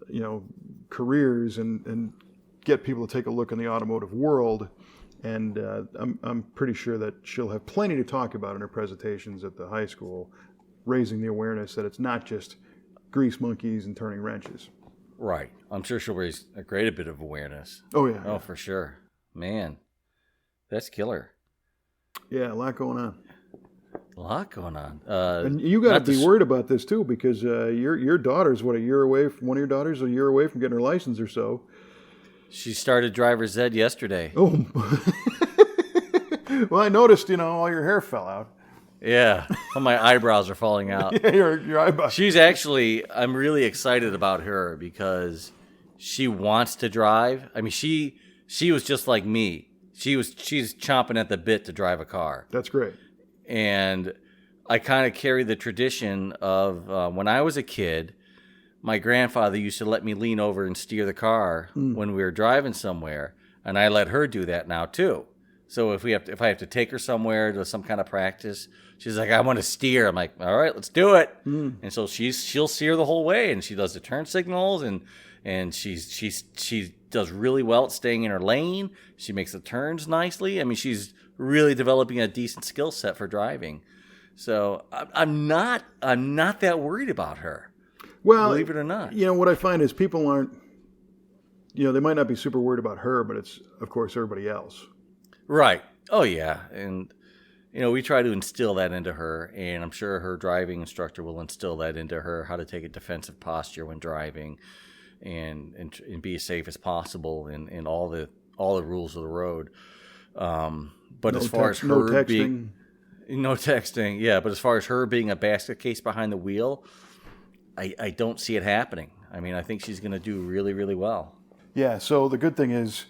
you know, careers and get people to take a look in the automotive world. And I'm pretty sure that she'll have plenty to talk about in her presentations at the high school, raising the awareness that it's not just grease monkeys and turning wrenches. Right. I'm sure she'll raise a great bit of awareness. Oh, yeah. Oh, for sure. Man, that's killer. Yeah, a lot going on. A lot going on. And you got to be worried about this, too, because your daughter's, one of your daughters a year away from getting her license or so. She started driver's ed yesterday. Oh. Well, I noticed, you know, all your hair fell out. Yeah. All my eyebrows are falling out. Yeah, your eyebrows. She's actually, I'm really excited about her because she wants to drive. I mean, she was just like me. She's chomping at the bit to drive a car. That's great. And I kind of carry the tradition of when I was a kid, my grandfather used to let me lean over and steer the car when we were driving somewhere, and I let her do that now too. So if I have to take her somewhere to some kind of practice, she's like, I want to steer. I'm like, all right, let's do it. And so she'll steer the whole way, and she does the turn signals, and she does really well at staying in her lane. She makes the turns nicely. I mean, she's really developing a decent skill set for driving. So I'm not that worried about her. Well, believe it or not. What I find is people aren't, they might not be super worried about her, but it's, of course, everybody else. Right. Oh, yeah. And, we try to instill that into her, and I'm sure her driving instructor will instill that into her, how to take a defensive posture when driving and be as safe as possible in all the rules of the road. But as far as her no texting. being... No texting, yeah. But as far as her being a basket case behind the wheel, I don't see it happening. I mean, I think she's going to do really, really well. Yeah, so the good thing is...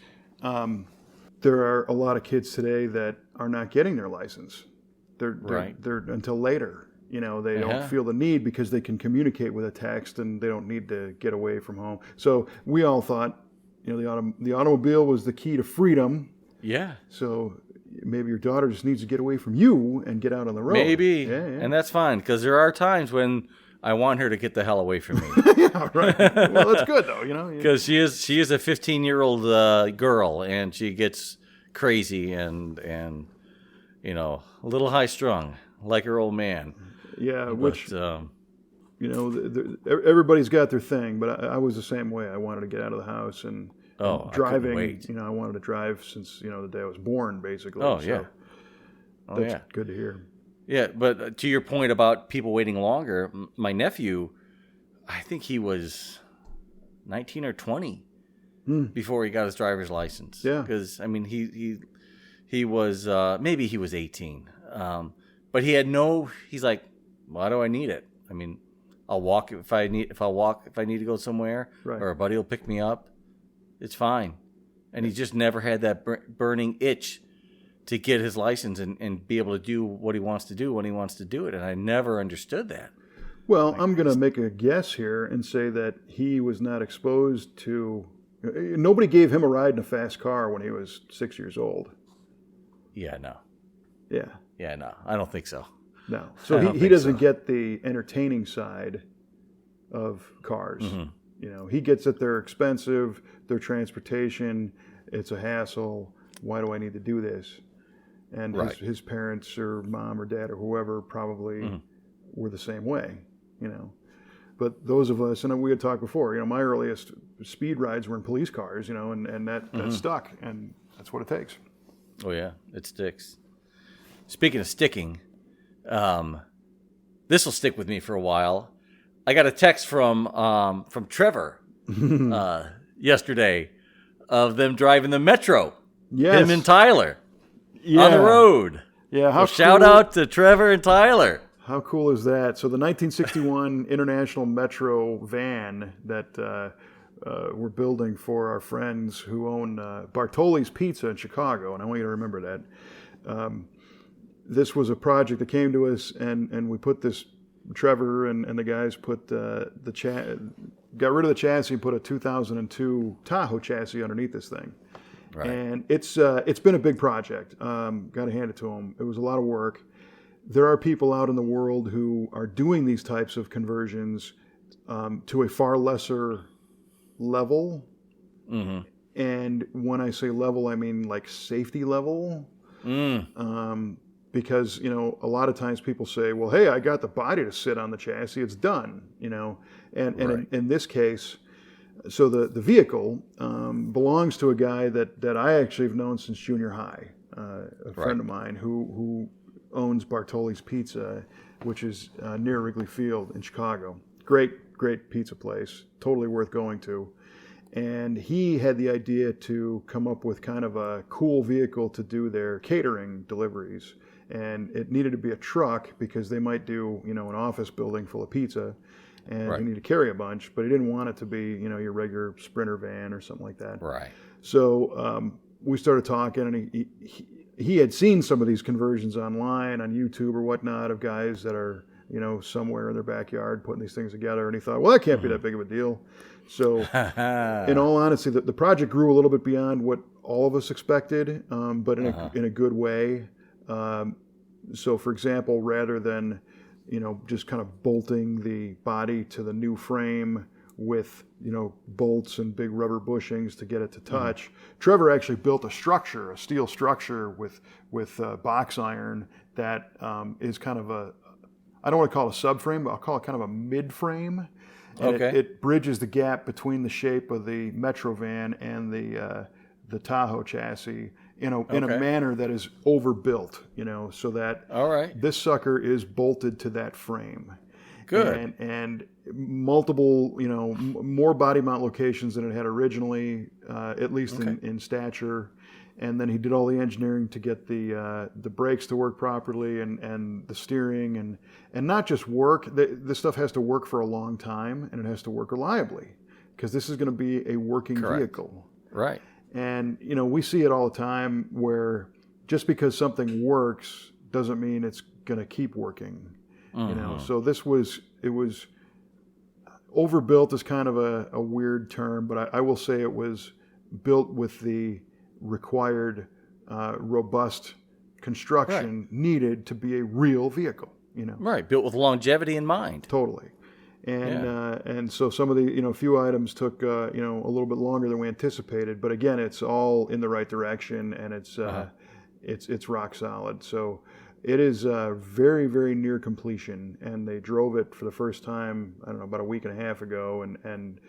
there are a lot of kids today that are not getting their license. They're until later. They don't feel the need because they can communicate with a text and they don't need to get away from home. So we all thought, the automobile was the key to freedom. Yeah. So maybe your daughter just needs to get away from you and get out on the road. Maybe. Yeah. And that's fine, because there are times when I want her to get the hell away from me. Yeah, right. Well, that's good though, Because she is a 15-year-old girl, and she gets crazy and a little high strung, like her old man. Yeah, which everybody's got their thing, but I was the same way. I wanted to get out of the house and driving. I couldn't wait. I wanted to drive since the day I was born, basically. Oh, so yeah. That's good to hear. Yeah, but to your point about people waiting longer, my nephew, I think he was 19 or 20 before he got his driver's license. Yeah. Because, I mean, he was, maybe he was 18. But he had he's like, why do I need it? I mean, I'll walk if I need to go somewhere, right. Or a buddy will pick me up. It's fine. And he just never had that burning itch to get his license and be able to do what he wants to do when he wants to do it. And I never understood that. Well, I'm going to make a guess here and say that he was not exposed to... Nobody gave him a ride in a fast car when he was 6 years old. Yeah, no. Yeah. Yeah, no. I don't think so. No. So he doesn't get the entertaining side of cars. Mm-hmm. He gets that they're expensive, their transportation, it's a hassle. Why do I need to do this? And his parents or mom or dad or whoever probably were the same way, But those of us, and we had talked before, my earliest speed rides were in police cars, and that stuck, and that's what it takes. Oh, yeah, it sticks. Speaking of sticking, this will stick with me for a while. I got a text from Trevor yesterday of them driving the Metro. Yes. Him and Tyler on the road. Yeah. Shout out to Trevor and Tyler. How cool is that? So the 1961 International Metro van that we're building for our friends who own Bartoli's Pizza in Chicago, and I want you to remember that. This was a project that came to us, and we put this. Trevor and the guys put got rid of the chassis and put a 2002 Tahoe chassis underneath this thing. Right. And it's been a big project. Got to hand it to them. It was a lot of work. There are people out in the world who are doing these types of conversions to a far lesser level. Mm-hmm. And when I say level, I mean like safety level. Because, a lot of times people say, well, hey, I got the body to sit on the chassis. It's done, And in this case, so the vehicle belongs to a guy that I actually have known since junior high, a friend of mine who owns Bartoli's Pizza, which is near Wrigley Field in Chicago. Great pizza place, totally worth going to. And he had the idea to come up with kind of a cool vehicle to do their catering deliveries. And it needed to be a truck because they might do, an office building full of pizza, and you need to carry a bunch. But he didn't want it to be, your regular Sprinter van or something like that. Right. So we started talking, and he had seen some of these conversions online on YouTube or whatnot of guys that are, somewhere in their backyard putting these things together. And he thought, well, that can't be that big of a deal. So, in all honesty, the project grew a little bit beyond what all of us expected, but in a good way. So, for example, rather than just kind of bolting the body to the new frame with bolts and big rubber bushings to get it to touch, Trevor actually built a steel structure with box iron that is kind of I don't want to call it a subframe, but I'll call it kind of a mid-frame. And it bridges the gap between the shape of the Metro van and the Tahoe chassis in a manner that is overbuilt, so that this sucker is bolted to that frame. Good. And multiple, more body mount locations than it had originally, at least in stature. And then he did all the engineering to get the brakes to work properly and the steering and not just work. This stuff has to work for a long time, and it has to work reliably because this is going to be a working vehicle. Right. And we see it all the time where just because something works doesn't mean it's going to keep working. So it was overbuilt is kind of a weird term, but I will say it was built with the required robust construction needed to be a real vehicle. Right, built with longevity in mind. Totally. And so some of the few items took a little bit longer than we anticipated, but again, it's all in the right direction, and it's rock solid. So it is very, very near completion, and they drove it for the first time, I don't know, about a week and a half ago, and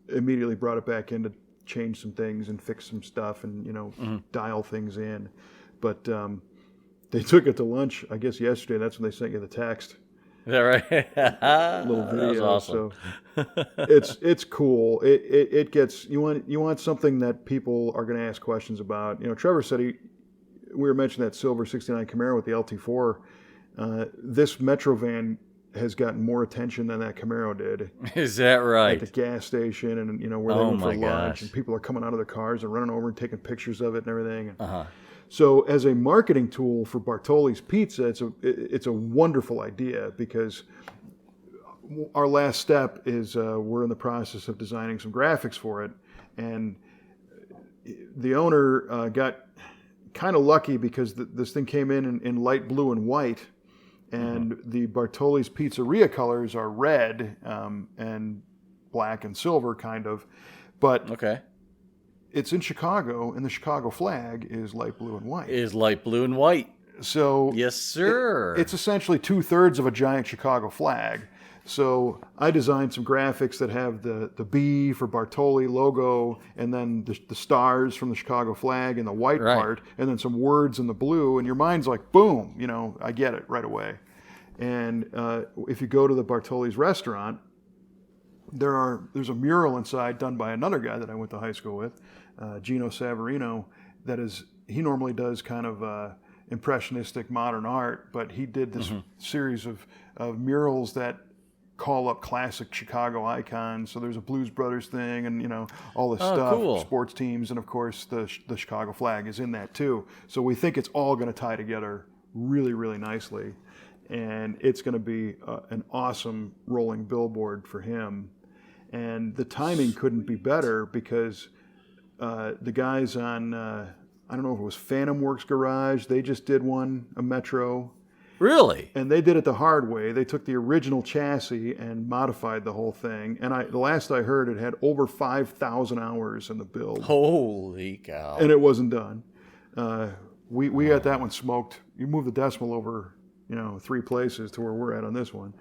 immediately brought it back in to change some things and fix some stuff and dial things in. But they took it to lunch, I guess, yesterday. That's when they sent you the text. Is that right? Little video. That was awesome. So it's cool. It gets you want something that people are going to ask questions about. Trevor said we were mentioning that silver '69 Camaro with the LT4. This Metro van has gotten more attention than that Camaro did. Is that right? At the gas station, and where they went for lunch, and people are coming out of their cars and running over and taking pictures of it and everything. So, as a marketing tool for Bartoli's Pizza, it's a wonderful idea because our last step is we're in the process of designing some graphics for it, and the owner got kind of lucky because this thing came in light blue and white. And the Bartoli's Pizzeria colors are red and black and silver, kind of. But it's in Chicago, and the Chicago flag is light blue and white. Is light blue and white. So yes, sir. It's essentially 2/3 of a giant Chicago flag. So I designed some graphics that have the B for Bartoli logo, and then the stars from the Chicago flag and the white part, and then some words in the blue, and your mind's like, boom, I get it right away. And if you go to the Bartoli's restaurant, there's a mural inside done by another guy that I went to high school with, Gino Savarino, he normally does kind of impressionistic modern art, but he did this series of murals that call up classic Chicago icons. So there's a Blues Brothers thing, and all this stuff, cool. Sports teams, and of course the Chicago flag is in that too. So we think it's all going to tie together really, really nicely, and it's going to be an awesome rolling billboard for him. And the timing couldn't be better because the guys on I don't know if it was Phantom Works Garage, they just did a Metro. Really? And they did it the hard way. They took the original chassis and modified the whole thing. And the last I heard, it had over 5,000 hours in the build. Holy cow. And it wasn't done. We got that one smoked. You move the decimal over, 3 places to where we're at on this one.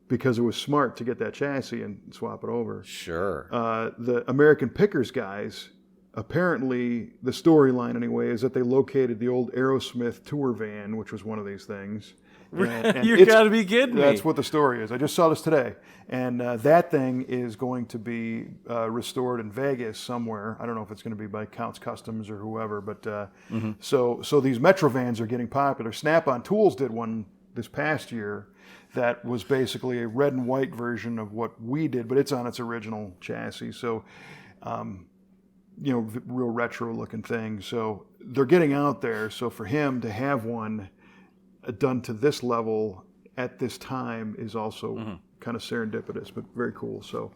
Because it was smart to get that chassis and swap it over. Sure. The American Pickers guys, apparently, the storyline anyway, is that they located the old Aerosmith tour van, which was one of these things. And you got to be kidding me. That's what the story is. I just saw this today. And that thing is going to be restored in Vegas somewhere. I don't know if it's going to be by Counts Customs or whoever. But so these Metro vans are getting popular. Snap-on Tools did one this past year that was basically a red and white version of what we did, but it's on its original chassis. So, real retro looking thing. So they're getting out there. So for him to have one done to this level at this time is also kind of serendipitous, but very cool. So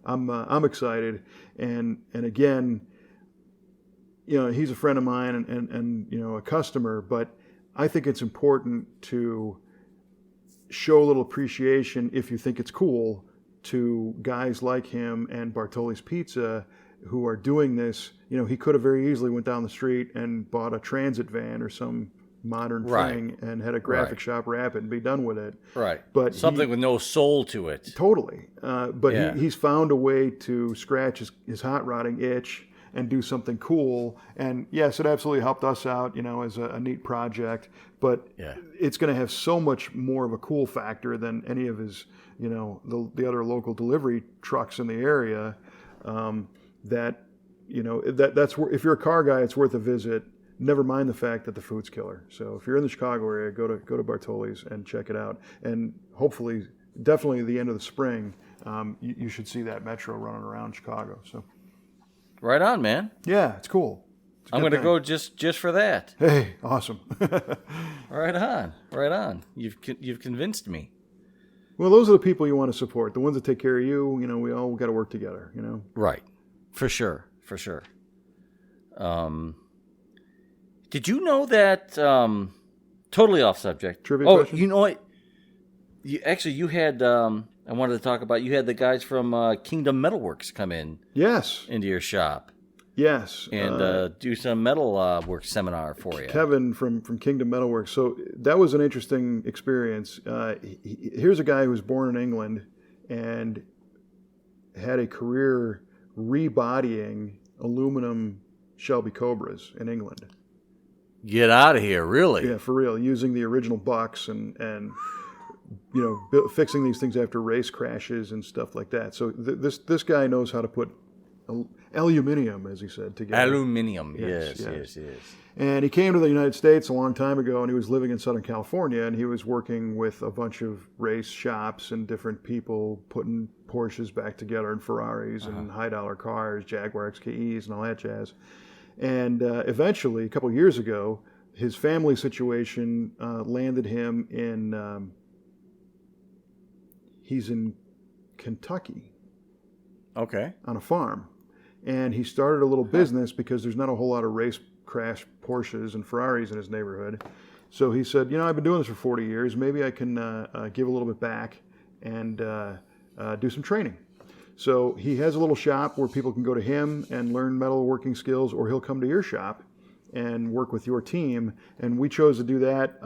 I'm excited, and again, he's a friend of mine and a customer, but I think it's important to show a little appreciation if you think it's cool to guys like him and Bartoli's Pizza who are doing this. He could have very easily went down the street and bought a transit van or some modern thing and had a graphic shop wrap it and be done with it. Right. But something with no soul to it. Totally. But he's found a way to scratch his hot rodding itch and do something cool. And yes, it absolutely helped us out, as a neat project. But it's going to have so much more of a cool factor than any of his, the other local delivery trucks in the area. That's where, if you're a car guy, it's worth a visit. Never mind the fact that the food's killer. So if you're in the Chicago area, go to Bartoli's and check it out. And hopefully, definitely at the end of the spring, you should see that Metro running around Chicago. So, right on, man. Yeah, it's cool. I'm going to go just for that. Hey, awesome. Right on. You've convinced me. Well, those are the people you want to support. The ones that take care of you. We all got to work together. Right. For sure. Did you know that? Totally off subject. Trivia question? You know what? You had. I wanted to talk about. You had the guys from Kingdom Metalworks come in. Yes. Into your shop. Yes. And do some metal work seminar for you. Kevin from Kingdom Metalworks. So that was an interesting experience. Here's a guy who was born in England and had a career rebodying aluminum Shelby Cobras in England. Get out of here, really? Yeah, for real. Using the original bucks and fixing these things after race crashes and stuff like that. So this guy knows how to put aluminium, as he said, together. Aluminium, yes. And he came to the United States a long time ago, and he was living in Southern California, and he was working with a bunch of race shops and different people putting Porsches back together and Ferraris and high-dollar cars, Jaguar XKEs and all that jazz. And eventually, a couple of years ago, his family situation landed him in, he's in Kentucky. Okay. On a farm. And he started a little business because there's not a whole lot of race crash Porsches and Ferraris in his neighborhood. So he said, I've been doing this for 40 years. Maybe I can give a little bit back and do some training. So he has a little shop where people can go to him and learn metalworking skills, or he'll come to your shop and work with your team. And we chose to do that.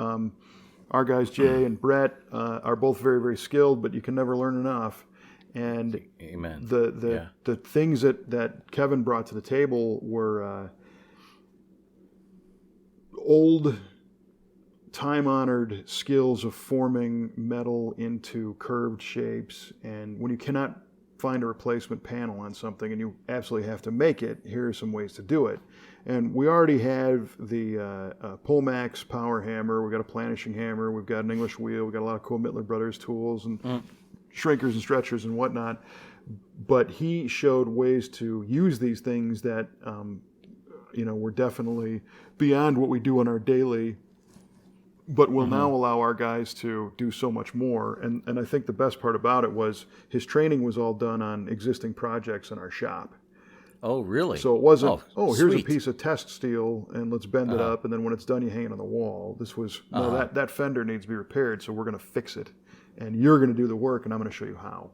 Our guys, Jay and Brett, are both very, very skilled, but you can never learn enough. And Amen. The things that Kevin brought to the table were old, time-honored skills of forming metal into curved shapes. And when you cannot find a replacement panel on something and you absolutely have to make it, here are some ways to do it. And we already have the Pullmax power hammer. We've got a planishing hammer. We've got an English wheel. We've got a lot of cool Mittler Brothers tools and shrinkers and stretchers and whatnot. But he showed ways to use these things that, were definitely beyond what we do on our daily, but will now allow our guys to do so much more. And I think the best part about it was his training was all done on existing projects in our shop. Oh, really? So it wasn't, here's a sweet. piece of test steel and let's bend it up, and then when it's done, you hang it on the wall. This was, no, that fender needs to be repaired, so we're going to fix it. And you're going to do the work, and I'm going to show you how.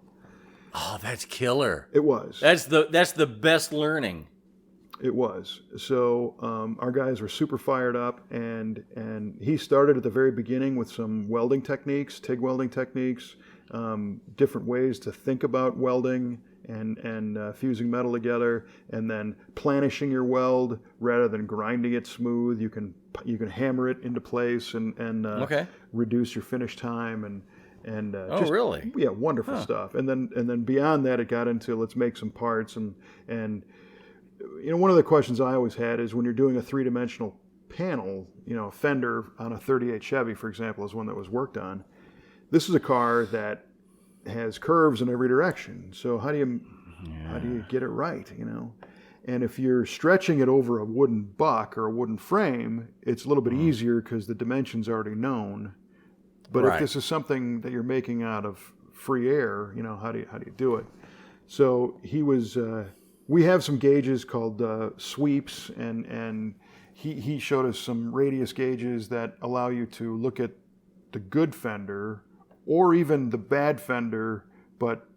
Oh, that's killer. It was. That's the best learning. It was. So our guys were super fired up, and he started at the very beginning with some welding techniques, TIG welding techniques, different ways to think about welding and fusing metal together, and then planishing your weld rather than grinding it smooth. You can hammer it into place and reduce your finish time and really? Yeah, wonderful stuff. And then beyond that, it got into let's make some parts and one of the questions I always had is when you're doing a three-dimensional panel, a fender on a 38 Chevy, for example, is one that was worked on. This is a car that has curves in every direction. So how do you get it right, And if you're stretching it over a wooden buck or a wooden frame, it's a little bit easier because the dimension's already known. But if this is something that you're making out of free air, how do you do it? So he was. We have some gauges called sweeps, and he showed us some radius gauges that allow you to look at the good fender or even the bad fender, but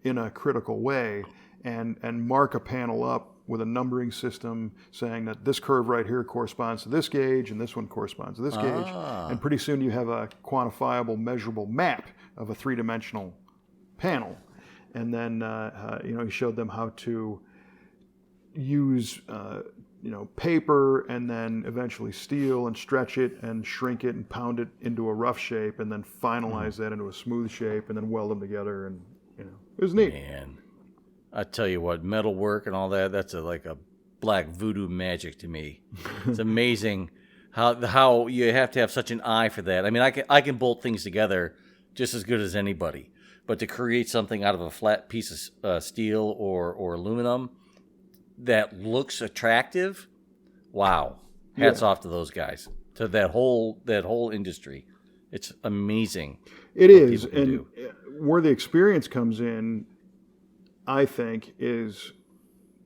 in a critical way, and mark a panel up with a numbering system saying that this curve right here corresponds to this gauge and this one corresponds to this gauge. And pretty soon you have a quantifiable, measurable map of a three-dimensional panel. And then, he showed them how to use, paper and then eventually steel and stretch it and shrink it and pound it into a rough shape and then finalize that into a smooth shape and then weld them together. And, it was neat. Man, I tell you what, metal work and all that, that's like a black voodoo magic to me. It's amazing how you have to have such an eye for that. I mean, I can bolt things together just as good as anybody. But to create something out of a flat piece of steel or aluminum that looks attractive, wow. Hats off to those guys, to that whole industry. It's amazing. It is. And where the experience comes in, I think, is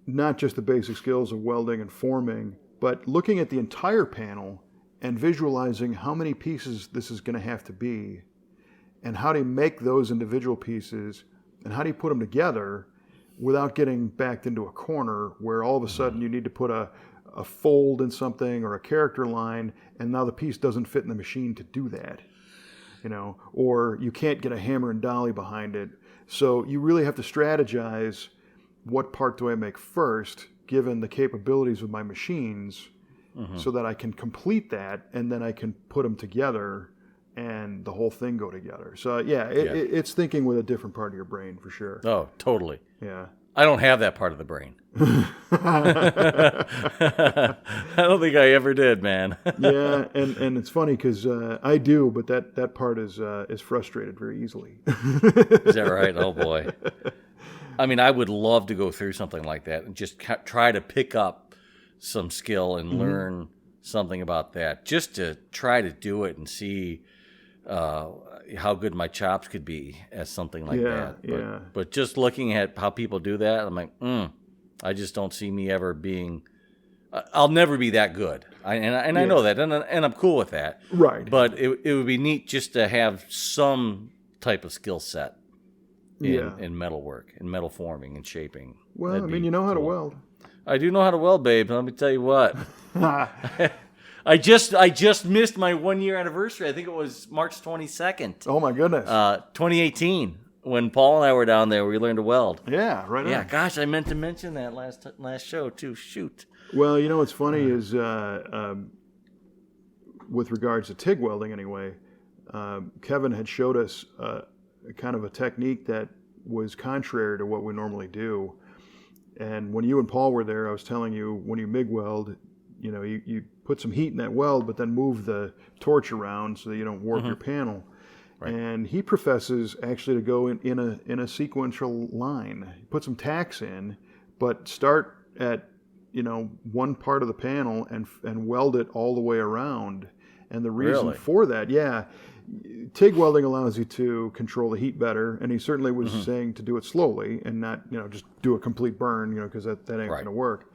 not just the basic skills of welding and forming, but looking at the entire panel and visualizing how many pieces this is going to have to be and how do you make those individual pieces and how do you put them together without getting backed into a corner where all of a sudden you need to put a fold in something or a character line and now the piece doesn't fit in the machine to do that, or you can't get a hammer and dolly behind it. So you really have to strategize, what part do I make first given the capabilities of my machines so that I can complete that and then I can put them together and the whole thing go together. So, it's thinking with a different part of your brain for sure. Oh, totally. Yeah. I don't have that part of the brain. I don't think I ever did, man. Yeah, and it's funny because I do, but that part is frustrated very easily. Is that right? Oh, boy. I mean, I would love to go through something like that and just try to pick up some skill and learn something about that, just to try to do it and see how good my chops could be as something like that. But just looking at how people do that, I'm like, I just don't see me ever being. I'll never be that good. I know that, and I'm cool with that. Right. But it would be neat just to have some type of skill set in metal work, in metal forming and shaping. Well, you know how to weld. I do know how to weld, babe. Let me tell you what. I just missed my 1 year anniversary. I think it was March 22nd. Oh my goodness. 2018, when Paul and I were down there, we learned to weld. Yeah, right. Yeah, gosh, I meant to mention that last show too. Shoot. Well, what's funny is with regards to TIG welding, anyway, Kevin had showed us kind of a technique that was contrary to what we normally do. And when you and Paul were there, I was telling you, when you MIG weld, you put some heat in that weld, but then move the torch around so that you don't warp your panel. Right. And he professes actually to go in a sequential line. Put some tacks in, but start at one part of the panel and weld it all the way around. And the reason for that, TIG welding allows you to control the heat better, and he certainly was saying to do it slowly and not just do a complete burn, because that ain't going to work.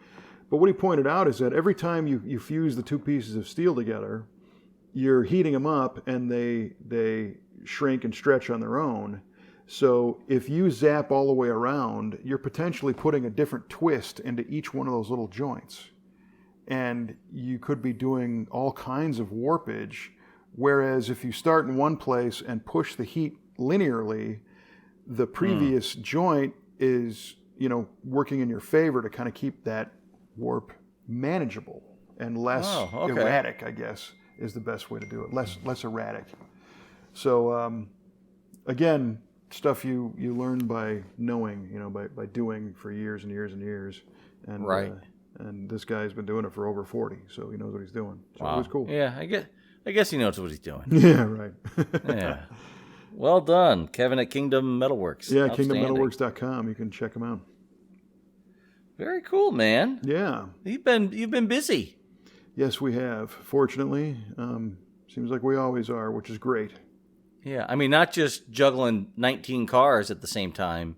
But what he pointed out is that every time you fuse the two pieces of steel together, you're heating them up and they shrink and stretch on their own. So if you zap all the way around, you're potentially putting a different twist into each one of those little joints. And you could be doing all kinds of warpage, whereas if you start in one place and push the heat linearly, the previous joint is, working in your favor to kind of keep that warp manageable and less erratic, I guess, is the best way to do it. Less erratic. So, again, stuff you learn by knowing, by doing for years and years and years. And, and this guy's been doing it for over 40, so he knows what he's doing. So it was cool. Yeah, I guess he knows what he's doing. Yeah, right. Yeah. Well done, Kevin at Kingdom Metalworks. Yeah, kingdommetalworks.com. You can check him out. Very cool, man. Yeah. You've been busy. Yes, we have. Fortunately, seems like we always are, which is great. Yeah, not just juggling 19 cars at the same time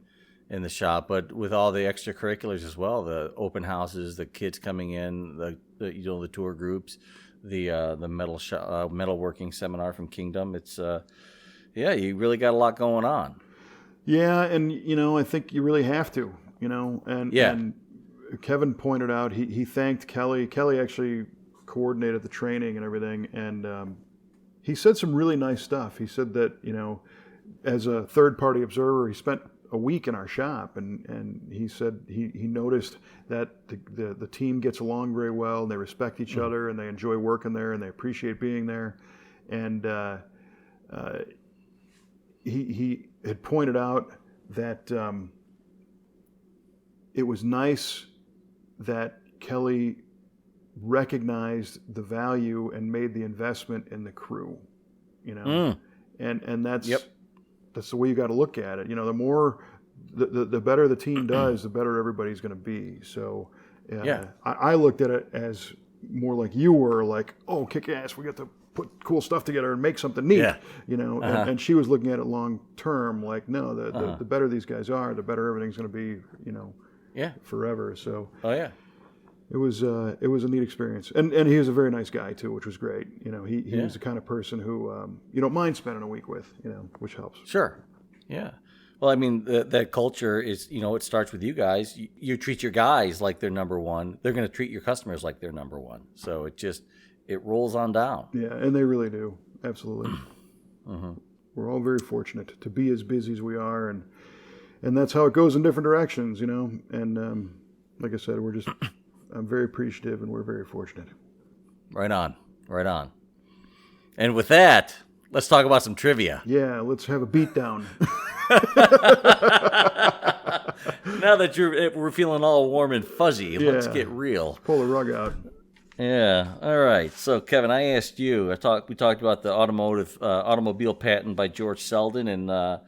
in the shop, but with all the extracurriculars as well, the open houses, the kids coming in, the tour groups, the metalworking seminar from Kingdom. It's you really got a lot going on. Yeah, and I think you really have to, and Kevin pointed out he thanked Kelly. Kelly actually coordinated the training and everything, and he said some really nice stuff. He said that as a third-party observer, he spent a week in our shop, and he said he noticed that the team gets along very well, and they respect each other, and they enjoy working there, and they appreciate being there. And he had pointed out that it was nice that Kelly recognized the value and made the investment in the crew, and that's that's the way you got to look at it. The more, the better the team does, the better everybody's going to be. So, I looked at it as more like you were, like, oh, kick ass, we got to put cool stuff together and make something neat. And she was looking at it long term, like, no, the better these guys are, the better everything's going to be, forever. So, it was a neat experience, and he was a very nice guy too, which was great. He was the kind of person who you don't mind spending a week with, which helps. Sure, yeah. Well, I mean, that culture is, it starts with you guys. You treat your guys like they're number one. They're going to treat your customers like they're number one. So it rolls on down. Yeah, and they really do, absolutely. We're all very fortunate to be as busy as we are, and that's how it goes in different directions, And like I said, I'm very appreciative, and we're very fortunate. Right on. And with that, let's talk about some trivia. Yeah, let's have a beatdown. Now that we're feeling all warm and fuzzy, let's get real. Pull the rug out. Yeah. All right. So, Kevin, I asked you. We talked about the automobile patent by George Selden, and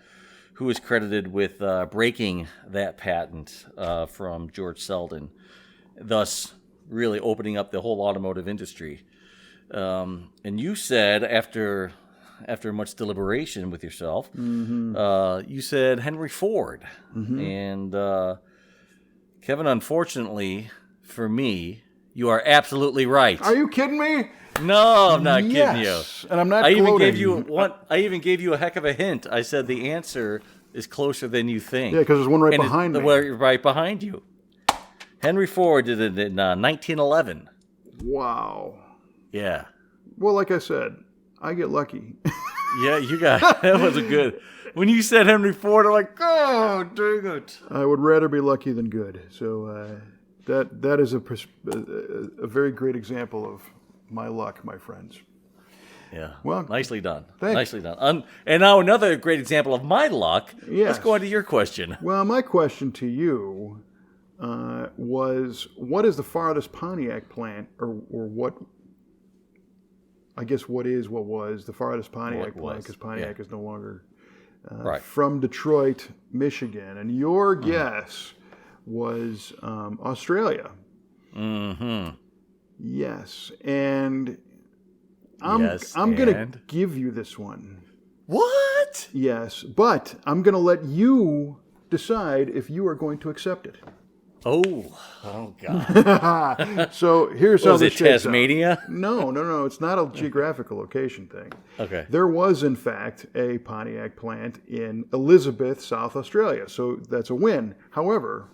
who was credited with breaking that patent from George Selden, thus really opening up the whole automotive industry. And you said, after much deliberation with yourself, you said Henry Ford. And Kevin, unfortunately for me, you are absolutely right. Are you kidding me? No, I'm not kidding you. And I'm not I gloating. I even gave you a heck of a hint. I said the answer is closer than you think. Yeah, because there's one behind me. Right behind you. Henry Ford did it in 1911. Wow. Yeah. Well, like I said, I get lucky. Yeah, you got that was a good. When you said Henry Ford, I'm like, oh, dang it. I would rather be lucky than good. So that is a very great example of my luck, my friends. Yeah. Well, nicely done. Thanks. Nicely done. And now another great example of my luck. Yes. Let's go on to your question. Well, my question to you was, what is the farthest Pontiac plant, or what? I guess what was the farthest Pontiac plant, because Pontiac is no longer from Detroit, Michigan, and your guess was Australia. Yes, and I'm gonna give you this one. What? Yes, but I'm gonna let you decide if you are going to accept it. Oh God. So here's how this shakes Tasmania? out. No. It's not a geographical location thing. Okay. There was, in fact, a Pontiac plant in Elizabeth, South Australia. So that's a win. However,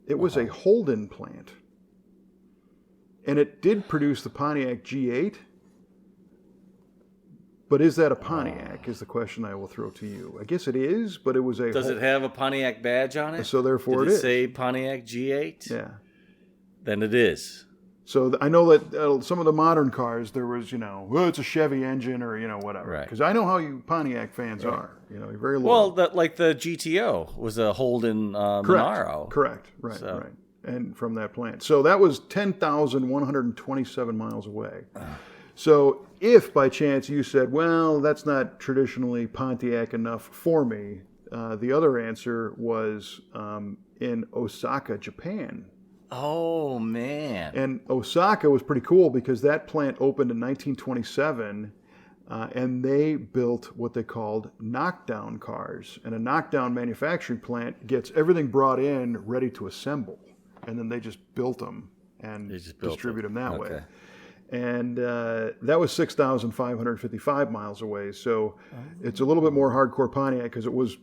it was a Holden plant. And it did produce the Pontiac G8. But is that a Pontiac, is the question I will throw to you. I guess it is, but it was a... Does it have a Pontiac badge on it? So therefore Did it is. say Pontiac G8? Yeah. Then it is. So I know that some of the modern cars, there was, it's a Chevy engine or, whatever. Right. Because I know how you Pontiac fans are. You're very loyal. Well, like the GTO was a Holden Monaro. Correct. Right. And from that plant. So that was 10,127 miles away. So if by chance you said, well, that's not traditionally Pontiac enough for me, the other answer was in Osaka, Japan. Oh, man. And Osaka was pretty cool because that plant opened in 1927 and they built what they called knockdown cars. And a knockdown manufacturing plant gets everything brought in ready to assemble, and then they just built them and distribute them that way. And that was 6,555 miles away. So it's a little bit more hardcore Pontiac because it was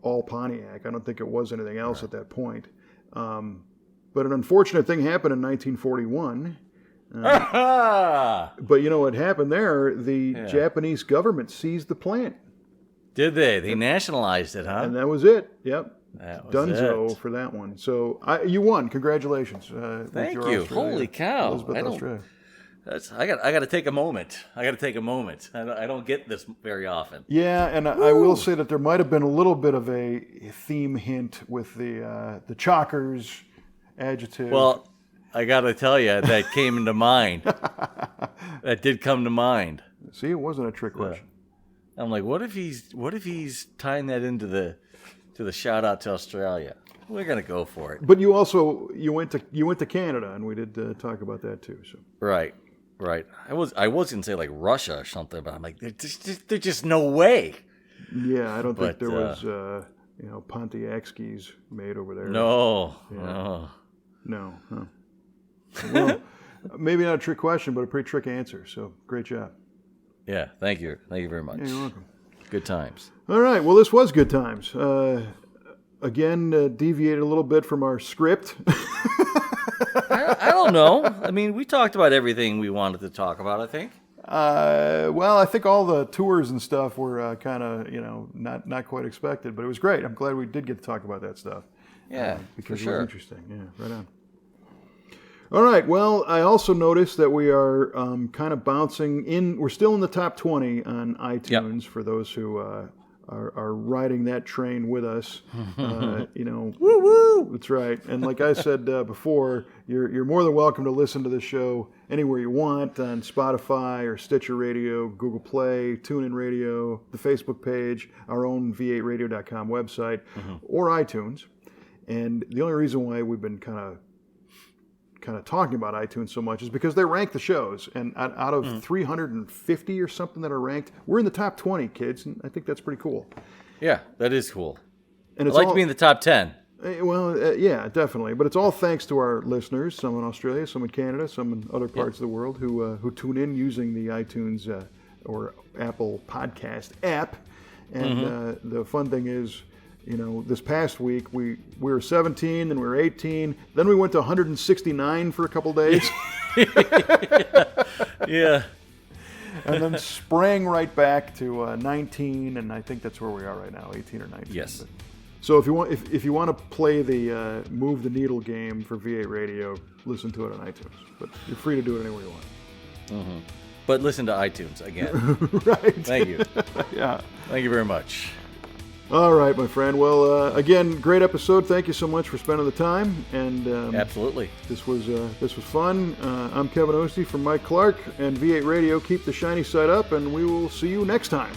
all Pontiac. I don't think it was anything else at that point. But an unfortunate thing happened in 1941. But you know what happened there? The Japanese government seized the plant. Did they? They nationalized it, huh? And that was it. Yep. That was Dunzo it. for that one. So you won. Congratulations. Thank you. Holy cow. Elizabeth, Australia. I got to take a moment. I don't get this very often. Yeah, and I will say that there might have been a little bit of a theme hint with the Chockers adjective. Well, I got to tell you, that came into mind. That did come to mind. See, it wasn't a trick question. I'm like, what if he's tying that into the shout out to Australia? We're gonna go for it. But you went to Canada, and we did talk about that too. So right. I was gonna say like Russia or something, but I'm like, there's just no way. Yeah, I don't think there was Pontiac skis made over there. No. Huh. Well, maybe not a trick question, but a pretty trick answer. So great job. Yeah, thank you very much. Yeah, you're welcome. Good times. All right, well, this was good times. Again, deviated a little bit from our script. I don't know. I mean, we talked about everything we wanted to talk about, I think. Well, I think all the tours and stuff were kind of, not quite expected, but it was great. I'm glad we did get to talk about that stuff. Yeah, because for sure. It was interesting. Yeah, right on. All right. Well, I also noticed that we are kind of bouncing in. We're still in the top 20 on iTunes for those who are riding that train with us. Woo woo. That's right. And like I said before, you're more than welcome to listen to the show anywhere you want on Spotify or Stitcher Radio, Google Play, TuneIn Radio, the Facebook page, our own v8radio.com website, or iTunes. And the only reason why we've been kind of talking about iTunes so much is because they rank the shows, and out of 350 or something that are ranked, we're in the top 20, kids, and I think that's pretty cool. Yeah, that is cool. And I'd like to be in the top 10. Well, yeah, definitely. But it's all thanks to our listeners, some in Australia, some in Canada, some in other parts of the world who tune in using the iTunes or Apple Podcast app. And the fun thing is, this past week we were 17, then we were 18, then we went to 169 for a couple days. Yeah. And then sprang right back to 19, and I think that's where we are right now, 18 or 19. Yes. But, so if you want to play the move the needle game for V8 Radio, listen to it on iTunes. But you're free to do it anywhere you want. But listen to iTunes again. Right. Thank you. Yeah. Thank you very much. All right, my friend. Well, again, great episode. Thank you so much for spending the time. And absolutely, this was fun. I'm Kevin Oeste from Mike Clarke and V8 Radio. Keep the shiny side up, and we will see you next time.